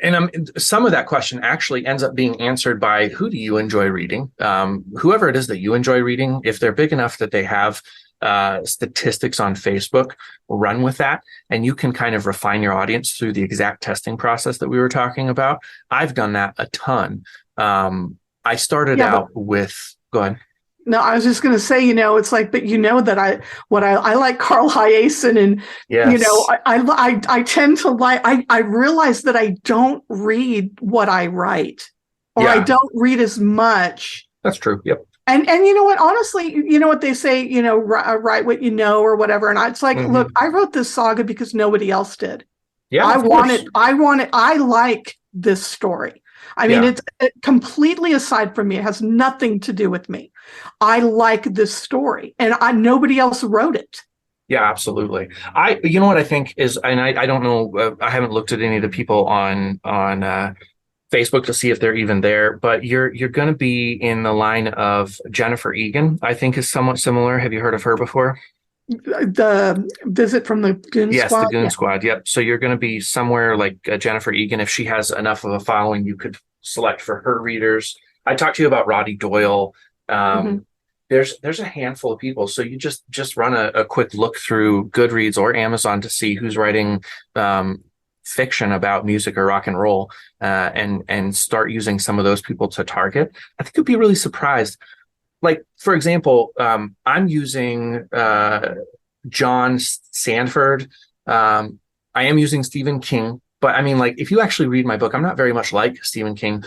And some of that question actually ends up being answered by, who do you enjoy reading? Whoever it is that you enjoy reading, if they're big enough that they have statistics on Facebook, run with that, and you can kind of refine your audience through the exact testing process that we were talking about. I've done that a ton. I started out with, go ahead. No, I was just going to say, it's like, but that I like Carl Hiaasen, and I tend to I realize that I don't read what I write, or I don't read as much. That's true. Yep. And you know what? Honestly, you know what they say, write what you know or whatever. And it's like, look, I wrote this saga because nobody else did. Yeah, I like this story. I mean, it's completely aside from me. It has nothing to do with me. I like this story, and nobody else wrote it. Yeah, absolutely. You know what I think is, and I don't know, I haven't looked at any of the people on Facebook to see if they're even there, but you're going to be in the line of Jennifer Egan, I think is somewhat similar. Have you heard of her before? The Visit from the Goon Squad? Yes, the Goon Squad. Yep. So you're going to be somewhere like Jennifer Egan. If she has enough of a following, you could select for her readers. I talked to you about Roddy Doyle. There's a handful of people. So you just run a quick look through Goodreads or Amazon to see who's writing fiction about music or rock and roll, and start using some of those people to target. I think you'll be really surprised. Like, for example, I'm using John Sandford. I am using Stephen King. But I mean, like, if you actually read my book, I'm not very much like Stephen King.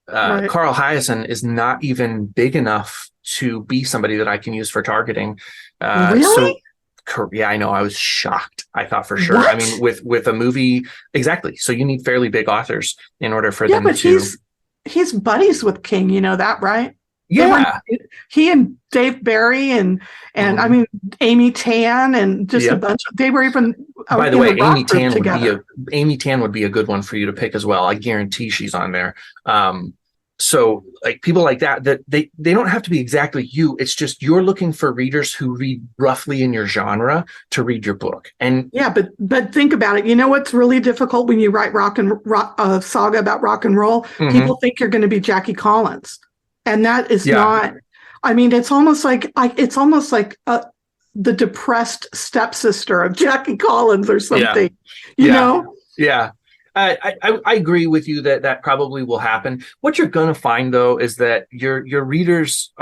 Right. Carl Hiaasen is not even big enough to be somebody that I can use for targeting. Really? So, yeah, I know. I was shocked. I thought for sure. What? I mean, with a movie, exactly. So you need fairly big authors in order for them to. He's buddies with King. You know that, right? Yeah. He and Dave Barry and I mean Amy Tan and just a bunch of, they were even by the way, Amy Tan would be a good one for you to pick as well. I guarantee she's on there. So like people like that they don't have to be exactly you. It's just you're looking for readers who read roughly in your genre to read your book. And yeah, but think about it. You know what's really difficult when you write a saga about rock and roll? People think you're going to be Jackie Collins, and that is not. I mean, it's almost like the depressed stepsister of Jackie Collins or something. You know? Yeah. I agree with you that probably will happen. What you're going to find, though, is that your readers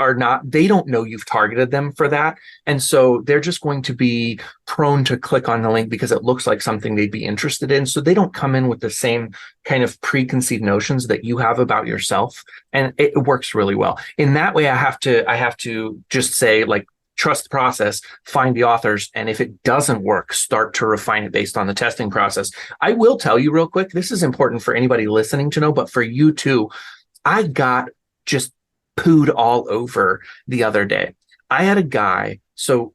they don't know you've targeted them for that. And so they're just going to be prone to click on the link because it looks like something they'd be interested in. So they don't come in with the same kind of preconceived notions that you have about yourself. And it works really well. In that way, I have to just say, like, trust the process, find the authors, and if it doesn't work, start to refine it based on the testing process. I will tell you real quick, this is important for anybody listening to know, but for you too, I got just pooed all over the other day. I had a guy,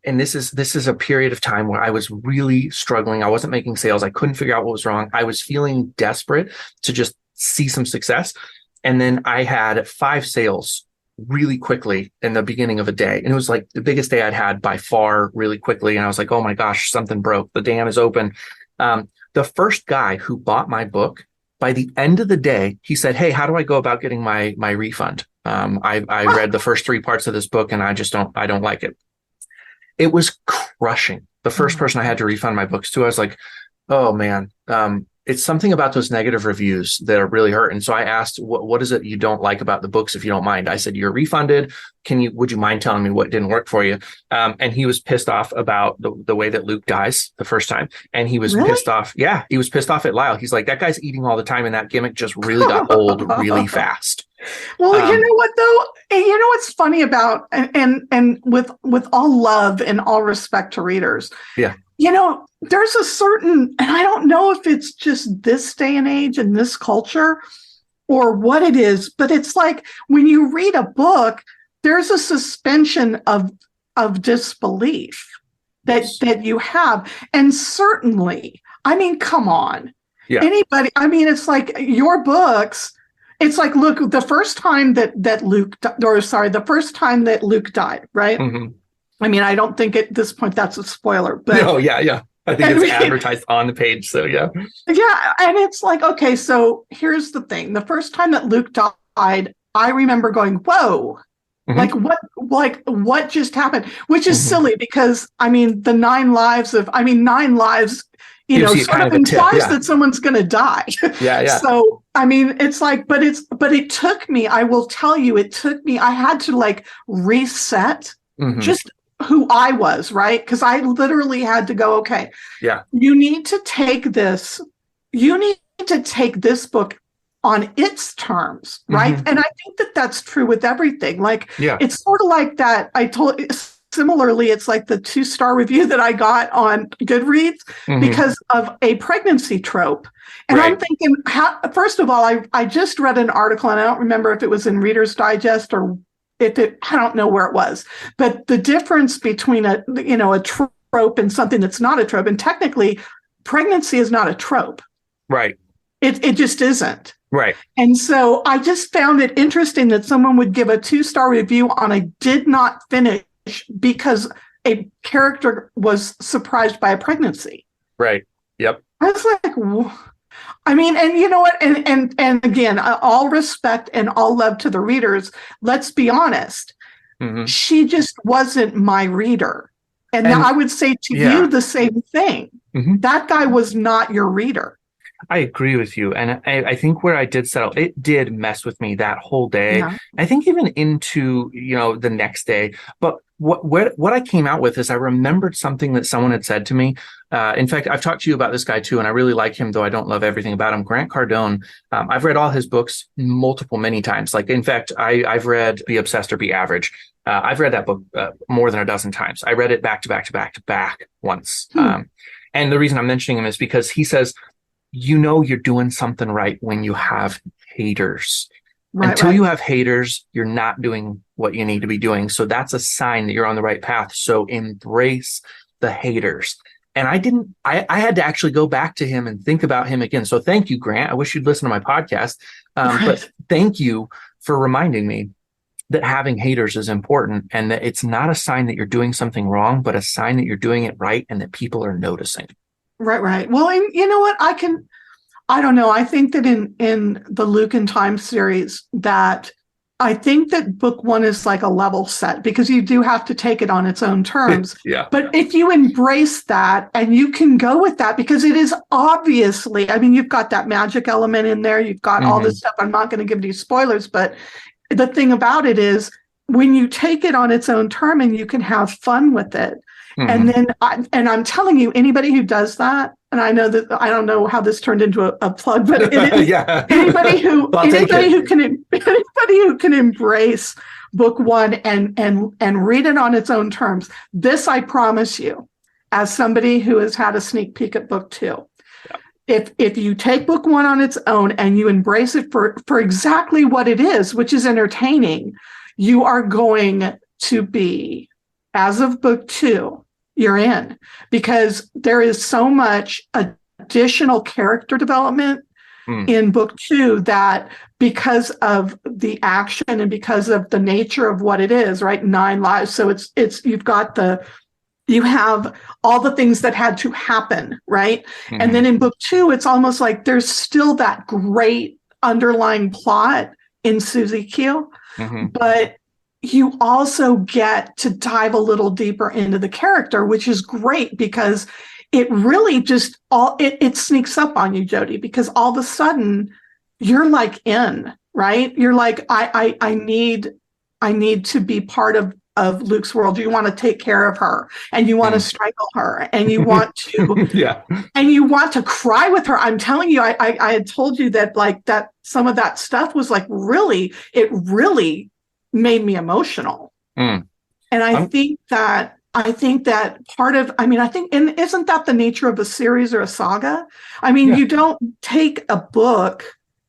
and this is a period of time where I was really struggling. I wasn't making sales. I couldn't figure out what was wrong. I was feeling desperate to just see some success. And then I had 5 sales really quickly in the beginning of a day. And it was like the biggest day I'd had by far really quickly. And I was like, oh my gosh, something broke. The dam is open. The first guy who bought my book, by the end of the day, he said, hey, how do I go about getting my refund? I read the first 3 parts of this book and I don't like it. It was crushing. The first person I had to refund my books to, I was like, oh man, it's something about those negative reviews that are really hurt. And so I asked, what is it you don't like about the books, if you don't mind? I said, you're refunded. Would you mind telling me what didn't work for you? And he was pissed off about the way that Luke dies the first time. And he was pissed off. Yeah, he was pissed off at Lyle. He's like, that guy's eating all the time. And that gimmick just really got old really fast. Well, you know what though? You know what's funny about, and with all love and all respect to readers. Yeah. You know, there's a certain, and I don't know if it's just this day and age and this culture or what it is, but it's like when you read a book, there's a suspension of disbelief that you have. And certainly, I mean, come on. Yeah. Anybody, I mean, it's like your books, it's like, look, the first time that Luke died, right? Mm-hmm. I mean, I don't think at this point that's a spoiler, but yeah. I think it's advertised on the page. So yeah. Yeah. And it's like, okay, so here's the thing. The first time that Luke died, I remember going, whoa, what just happened? Which is silly because I mean, 9 lives, you know, sort of implies that someone's going to die. Yeah. So, I mean, it's like, but it took me, I will tell you, I had to like reset just who I was, right? Because I literally had to go, okay, you need to take this book on its terms, right? And I think that's true with everything. Like, it's sort of like that. Similarly, it's like the 2-star review that I got on Goodreads because of a pregnancy trope. And I'm thinking, first of all, I just read an article, and I don't remember if it was in Reader's Digest or I don't know where it was, but the difference between a trope and something that's not a trope, and technically pregnancy is not a trope. Right. It just isn't. Right. And so I just found it interesting that someone would give a 2-star review on a did not finish because a character was surprised by a pregnancy. Right. Yep. I was like, I mean, and you know what? And again, all respect and all love to the readers. Let's be honest. She just wasn't my reader. And I would say to you the same thing. That guy was not your reader. I agree with you. And I think where I did settle, it did mess with me that whole day. Yeah. I think even into, the next day. But what I came out with is I remembered something that someone had said to me. In fact, I've talked to you about this guy too, and I really like him, though I don't love everything about him. Grant Cardone. I've read all his books many times. Like, in fact, I've read Be Obsessed or Be Average. I've read that book more than a dozen times. I read it back to back once. And the reason I'm mentioning him is because he says, you're doing something right when you have haters. Until you have haters, you're not doing what you need to be doing. So that's a sign that you're on the right path. So embrace the haters. And I had to actually go back to him and think about him again. So thank you, Grant. I wish you'd listen to my podcast. But thank you for reminding me that having haters is important, and that it's not a sign that you're doing something wrong, but a sign that you're doing it right and that people are noticing. Right. Well, and you know what? I don't know. I think that in the Luke and Time series, that I think that book one is like a level set, because you do have to take it on its own terms. Yeah. But if you embrace that and you can go with that, because it is obviously, I mean, you've got that magic element in there. You've got all this stuff. I'm not going to give you spoilers, but the thing about it is when you take it on its own term and you can have fun with it. And then, I'm telling you, anybody who does that, and I know that I don't know how this turned into a plug, but it is anybody who can embrace book one and read it on its own terms. This, I promise you, as somebody who has had a sneak peek at book two, if you take book one on its own and you embrace it for exactly what it is, which is entertaining, you are going to be, as of book two, you're in, because there is so much additional character development in book two, that because of the action and because of the nature of what it is, right? 9 lives. So it's you have all the things that had to happen, right? And then in book two, it's almost like there's still that great underlying plot in Susie Q, but you also get to dive a little deeper into the character, which is great, because it really just it sneaks up on you, Jody, because all of a sudden you're like in, right? You're like, I need to be part of Luke's world. You want to take care of her, and you want to strangle her, and you want to and you want to cry with her. I'm telling you, I had told you that, like, that some of that stuff was like really made me emotional. And I think that part of, I mean, I think, and isn't that the nature of a series or a saga? I mean, you don't take a book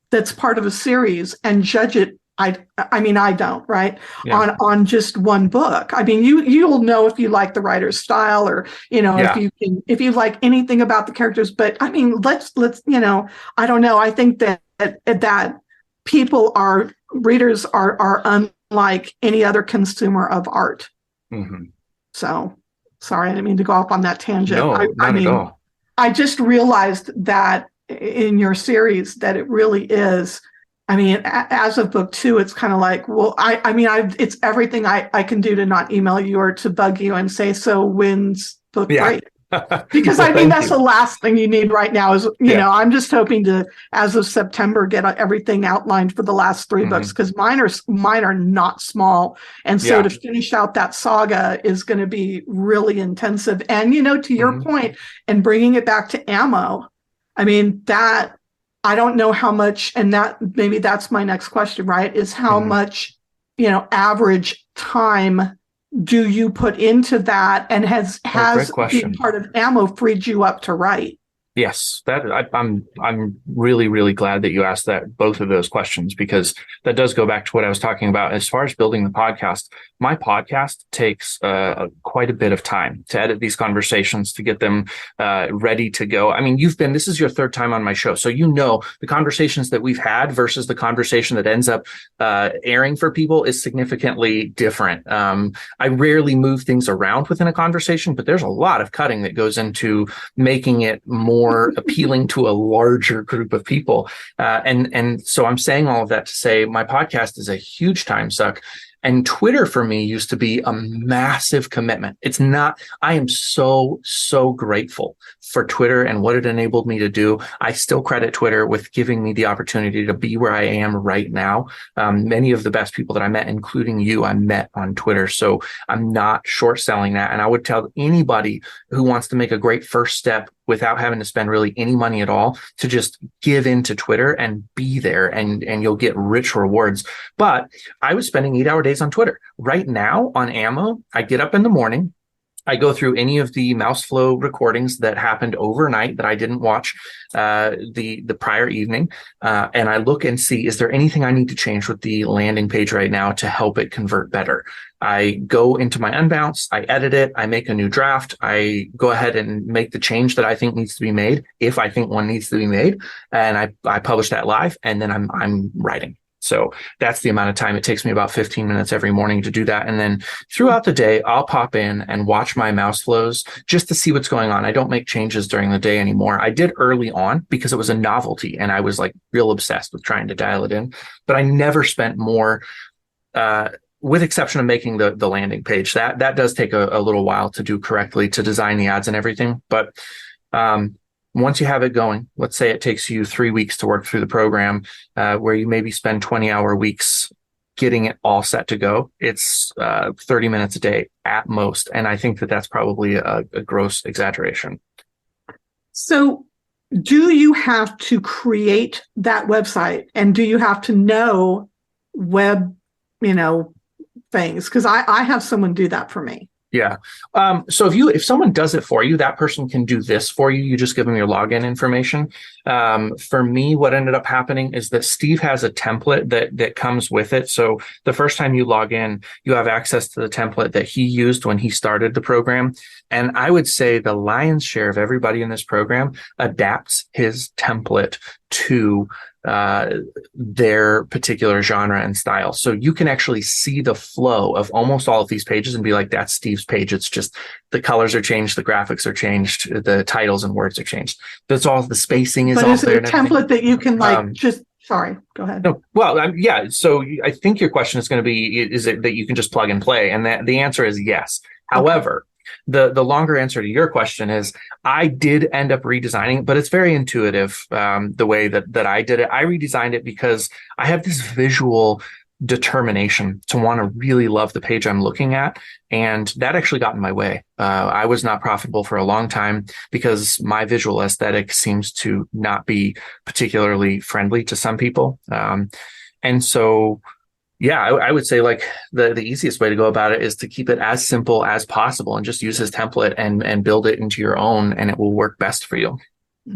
that's part of a series and judge it. I mean, I don't, right? On just one book. I mean, you'll know if you like the writer's style, or, if you like anything about the characters, but I mean, let's, I don't know. I think that readers are unlike any other consumer of art. So sorry, I didn't mean to go off on that tangent. No, not at all. I just realized that in your series that it really is. I mean, as of book two, it's kind of like, well, it's everything I can do to not email you or to bug you and say, so when's book three? Because I mean, that's the last thing you need right now is, I'm just hoping to, as of September, get everything outlined for the last 3 books, because mine are not small. And so to finish out that saga is going to be really intensive. And, to your point, and bringing it back to ammo, I mean, that, I don't know how much, and that maybe that's my next question, right? Is how much, average time do you put into that, and has being part of ammo freed you up to write? Yes, I'm really, really glad that you asked both of those questions, because that does go back to what I was talking about as far as building the podcast. My podcast takes quite a bit of time to edit these conversations, to get them ready to go. I mean, this is your 3rd time on my show, so the conversations that we've had versus the conversation that ends up airing for people is significantly different. I rarely move things around within a conversation, but there's a lot of cutting that goes into making it more appealing to a larger group of people. And so I'm saying all of that to say my podcast is a huge time suck. And Twitter for me used to be a massive commitment. It's not, I am so, so grateful for Twitter and what it enabled me to do. I still credit Twitter with giving me the opportunity to be where I am right now. Many of the best people that I met, including you, I met on Twitter. So I'm not short selling that. And I would tell anybody who wants to make a great first step without having to spend really any money at all to just give into Twitter and be there, and you'll get rich rewards. But I was spending 8-hour days on Twitter. Right now on ammo, I get up in the morning, I go through any of the mouse flow recordings that happened overnight that I didn't watch the prior evening, and I look and see, is there anything I need to change with the landing page right now to help it convert better? I go into my unbounce, I edit it, I make a new draft, I go ahead and make the change that I think needs to be made, if I think one needs to be made, and I publish that live, and then I'm writing. So that's the amount of time. It takes me about 15 minutes every morning to do that. And then throughout the day, I'll pop in and watch my mouse flows just to see what's going on. I don't make changes during the day anymore. I did early on because it was a novelty and I was like real obsessed with trying to dial it in, but I never spent more, with exception of making the landing page. That does take a little while to do correctly, to design the ads and everything. But once you have it going, let's say it takes you 3 weeks to work through the program, where you maybe spend 20-hour weeks getting it all set to go. It's 30 minutes a day at most. And I think that that's probably a gross exaggeration. So do you have to create that website, and do you have to know web, things? Because I have someone do that for me. Yeah. So if someone does it for you, that person can do this for you. You just give them your login information. For me, what ended up happening is that Steve has a template that comes with it. So the first time you log in, you have access to the template that he used when he started the program. And I would say the lion's share of everybody in this program adapts his template to their particular genre and style. So you can actually see the flow of almost all of these pages and be like, that's Steve's page. It's just the colors are changed, the graphics are changed, the titles and words are changed. That's all. The spacing is all there. But is it a template that you can sorry, go ahead. No, well, yeah. So I think your question is going to be, is it that you can just plug and play? And the answer is yes. However, the longer answer to your question is I did end up redesigning, but it's very intuitive, the way that I did it. I redesigned it because I have this visual determination to want to really love the page I'm looking at. And that actually got in my way. I was not profitable for a long time because my visual aesthetic seems to not be particularly friendly to some people. And so yeah, I would say like the easiest way to go about it is to keep it as simple as possible and just use his template and build it into your own, and it will work best for you.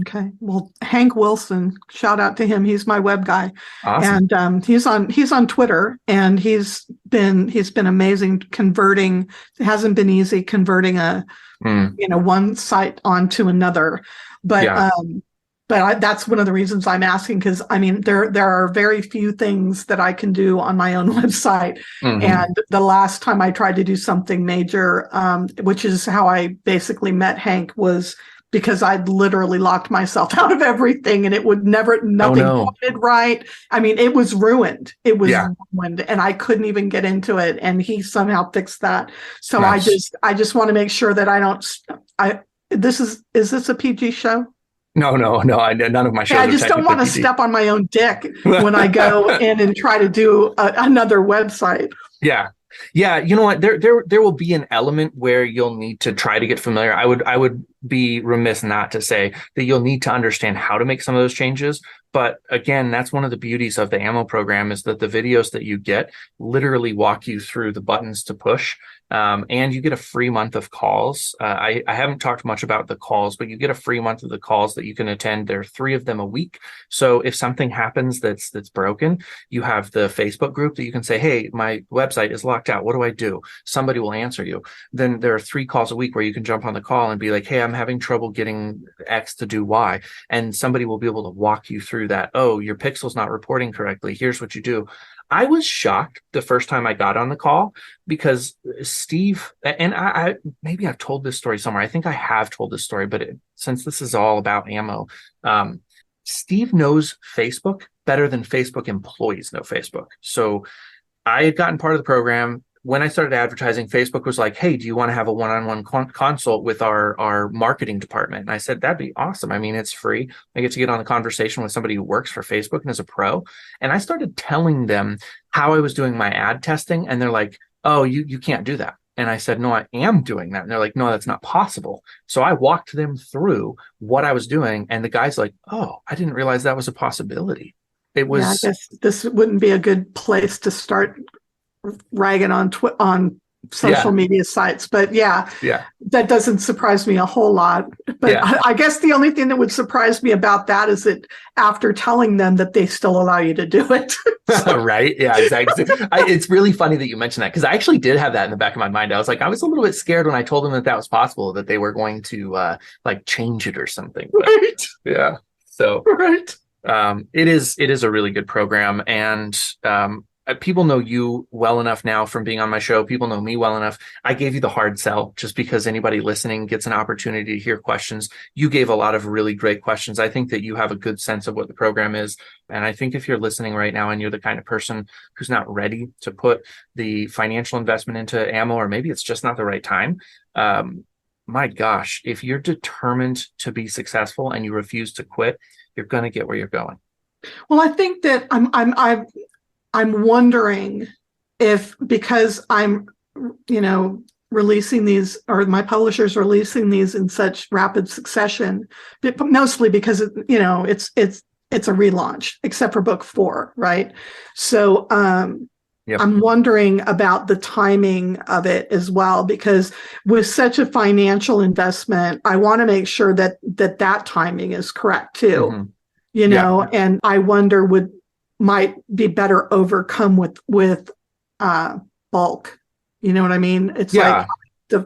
Okay. Well, Hank Wilson, shout out to him. He's my web guy. Awesome. And he's on Twitter, and he's been amazing converting. It hasn't been easy converting one site onto another. But yeah. But that's one of the reasons I'm asking, because I mean, there are very few things that I can do on my own website. Mm-hmm. And the last time I tried to do something major, which is how I basically met Hank, was because I'd literally locked myself out of everything, and it would nothing pointed right. I mean, it was ruined. It was ruined, and I couldn't even get into it. And he somehow fixed that. So nice. I just want to make sure that is this a PG show? No. None of my shows. I just don't want to step on my own dick when I go in and try to do another website. Yeah. You know what? There will be an element where you'll need to try to get familiar. I would be remiss not to say that you'll need to understand how to make some of those changes. But again, that's one of the beauties of the ammo program, is that the videos that you get literally walk you through the buttons to push. And you get a free month of calls. I haven't talked much about the calls, but you get a free month of the calls that you can attend. There are 3 of them a week. So if something happens that's broken, you have the Facebook group that you can say, hey, my website is locked out. What do I do? Somebody will answer you. Then there are 3 calls a week where you can jump on the call and be like, hey, I'm having trouble getting X to do Y. And somebody will be able to walk you through that. Oh, your pixel's not reporting correctly. Here's what you do. I was shocked the first time I got on the call, because Steve, and I maybe I've told this story somewhere. I think I have told this story, but since this is all about ammo, Steve knows Facebook better than Facebook employees know Facebook. So I had gotten part of the program. When I started advertising, Facebook was like, hey, do you want to have a one-on-one consult with our marketing department? And I said, that'd be awesome. I mean, it's free. I get to get on a conversation with somebody who works for Facebook and is a pro. And I started telling them how I was doing my ad testing. And they're like, oh, you can't do that. And I said, no, I am doing that. And they're like, no, that's not possible. So I walked them through what I was doing. And the guy's like, oh, I didn't realize that was a possibility. It was. Yeah, I guess this wouldn't be a good place to start ragging on social media sites. But yeah, that doesn't surprise me a whole lot. But I guess the only thing that would surprise me about that is that after telling them that they still allow you to do it. Right. Yeah, exactly. It's really funny that you mentioned that, because I actually did have that in the back of my mind. I was like, I was a little bit scared when I told them that that was possible, that they were going to like change it or something. But, Right. yeah. So Right. it is a really good program, and people know you well enough now from being on my show. People know me well enough. I gave you the hard sell just because anybody listening gets an opportunity to hear questions. You gave a lot of really great questions. I think that you have a good sense of what the program is. And I think if you're listening right now and you're the kind of person who's not ready to put the financial investment into ammo, or maybe it's just not the right time, my gosh, if you're determined to be successful and you refuse to quit, you're going to get where you're going. Well, I think that I'm wondering if, because I'm, releasing these, or my publisher's releasing these in such rapid succession, but mostly because it's a relaunch, except for book 4, right? So I'm wondering about the timing of it as well, because with such a financial investment, I want to make sure that timing is correct too. Mm-hmm. And I wonder might be better overcome with bulk. You know what I mean? It's like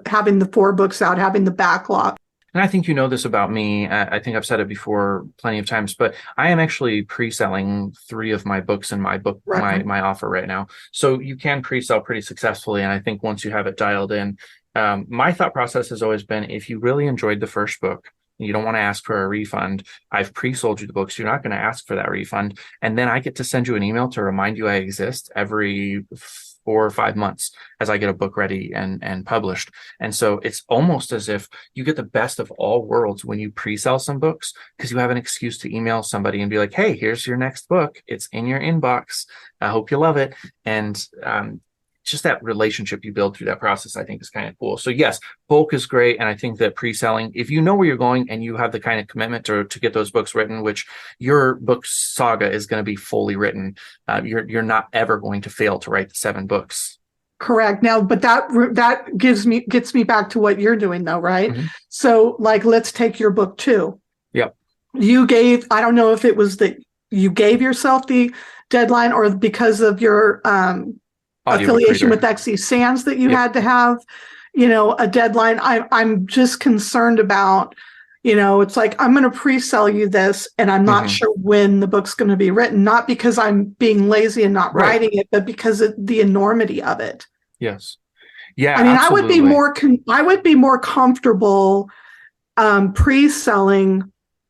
having the 4 books out, having the backlog. And I think you know this about me. I think I've said it before plenty of times, but I am actually pre-selling 3 of my books in my book, my offer right now. So you can pre-sell pretty successfully. And I think once you have it dialed in, my thought process has always been, if you really enjoyed the first book, you don't want to ask for a refund, I've pre-sold you the books. You're not going to ask for that refund. And then I get to send you an email to remind you I exist every 4 or 5 months as I get a book ready and published. And so it's almost as if you get the best of all worlds when you pre-sell some books, because you have an excuse to email somebody and be like, hey, here's your next book. It's in your inbox. I hope you love it. And just that relationship you build through that process, I think, is kind of cool. So yes, bulk is great. And I think that pre-selling, if you know where you're going and you have the kind of commitment to get those books written, which your book saga is going to be fully written, you're not ever going to fail to write the 7 books. Correct. Now, but that gets me back to what you're doing though, right? Mm-hmm. So like, let's take your book 2. Yep. I don't know if it was that you gave yourself the deadline, or because of your affiliation with XE Sands that you had to have, a deadline. I'm just concerned about, it's like, I'm going to pre-sell you this and I'm not sure when the book's going to be written, not because I'm being lazy and not writing it, but because of the enormity of it. Yes. Yeah. I mean, absolutely. I would be more comfortable pre-selling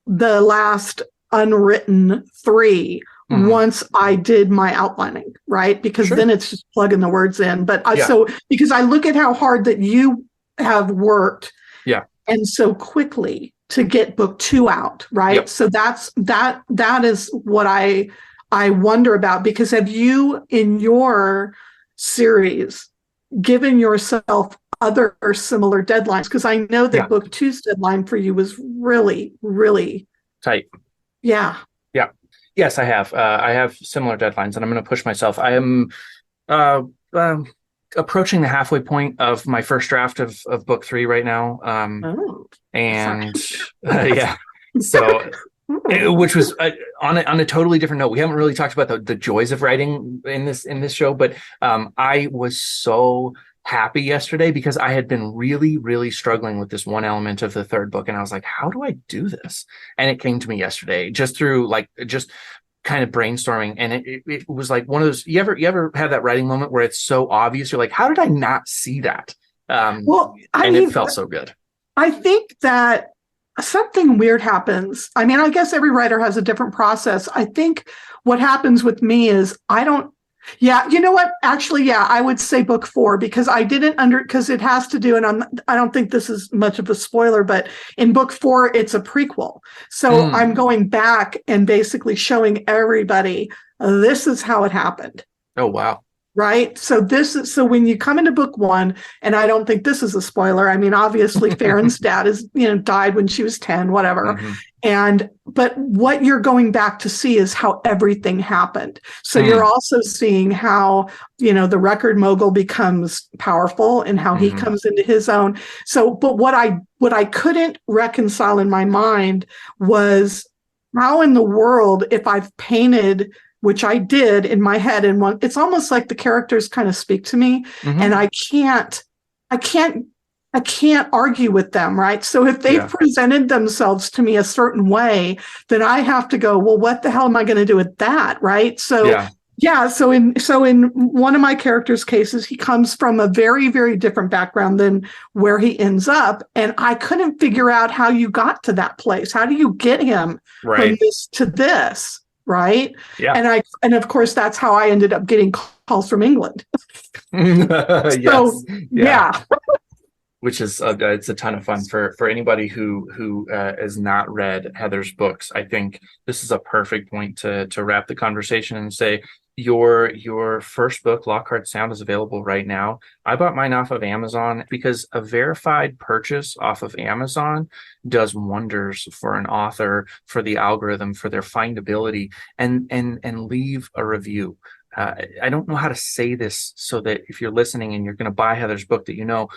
the last unwritten 3 once I did my outlining, right? Because then it's just plugging the words in. But so, because I look at how hard that you have worked, and so quickly to get book 2 out, right? Yep. So that is what I wonder about, because have you in your series given yourself other similar deadlines? Because I know that book 2's deadline for you was really, really tight. Yeah. Yeah. Yes, I have. I have similar deadlines, and I'm going to push myself. I am approaching the halfway point of my first draft of book 3 right now. So, which was on a totally different note. We haven't really talked about the joys of writing in this show, but I was so happy yesterday because I had been really, really struggling with this one element of the 3rd book. And I was like, how do I do this? And it came to me yesterday just through just kind of brainstorming. And it was like one of those, you ever have that writing moment where it's so obvious? You're like, how did I not see that? It felt so good. I think that something weird happens. I mean, I guess every writer has a different process. I think what happens with me is you know what? Actually, I would say book 4, because because it has to do, and I don't think this is much of a spoiler, but in book 4, it's a prequel. So I'm going back and basically showing everybody, this is how it happened. Oh, wow. right? So when you come into book one, and I don't think this is a spoiler. I mean, obviously Farron's dad died when she was 10, whatever. But what you're going back to see is how everything happened. So you're also seeing how, the record mogul becomes powerful and how he comes into his own. So, but what I couldn't reconcile in my mind was how in the world, if I've painted, which I did in my head, and it's almost like the characters kind of speak to me, and I can't argue with them, right? So if they've presented themselves to me a certain way, then I have to go, well, what the hell am I going to do with that, right? So so in one of my characters' cases, he comes from a very, very different background than where he ends up, and I couldn't figure out how you got to that place. How do you get him from this to this? Right. Yeah. And of course, that's how I ended up getting calls from England. Which is it's a ton of fun for anybody who has not read Heather's books. I think this is a perfect point to wrap the conversation and say your first book, Lockhart Sound, is available right now. I bought mine off of Amazon because a verified purchase off of Amazon does wonders for an author, for the algorithm, for their findability, and leave a review. I don't know how to say this so that if you're listening and you're going to buy Heather's book, that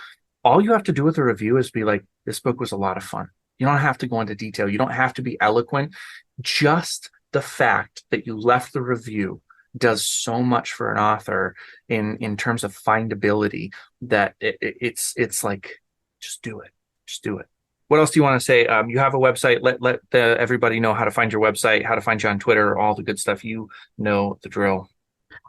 all you have to do with a review is be like, this book was a lot of fun. You don't have to go into detail. You don't have to be eloquent. Just the fact that you left the review does so much for an author in terms of findability that it's like, just do it. Just do it. What else do you want to say? You have a website. Let everybody know how to find your website, how to find you on Twitter, all the good stuff. You know the drill.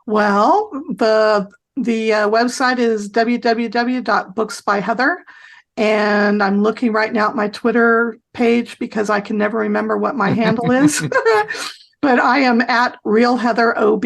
Well, the website is www.booksbyheather. And I'm looking right now at my Twitter page because I can never remember what my handle is. But I am at Real Heather OB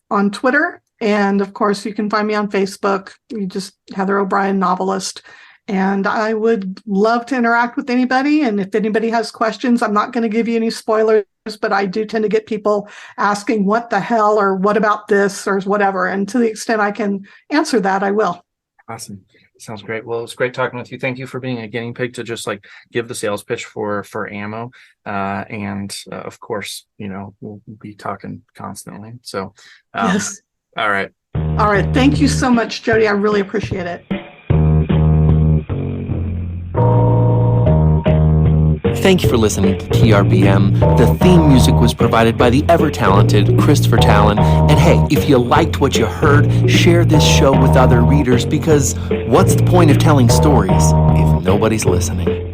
on Twitter. And of course, you can find me on Facebook. You just Heather O'Brien, novelist. And I would love to interact with anybody. And if anybody has questions, I'm not going to give you any spoilers, but I do tend to get people asking what the hell or what about this or whatever. And to the extent I can answer that, I will. Awesome. Sounds great. Well, it was great talking with you. Thank you for being a guinea pig to just give the sales pitch for Ammo. And of course, we'll be talking constantly. So, yes. All right. All right. Thank you so much, Jody. I really appreciate it. Thank you for listening to TRBM. The theme music was provided by the ever-talented Christopher Talon. And hey, if you liked what you heard, share this show with other readers, because what's the point of telling stories if nobody's listening?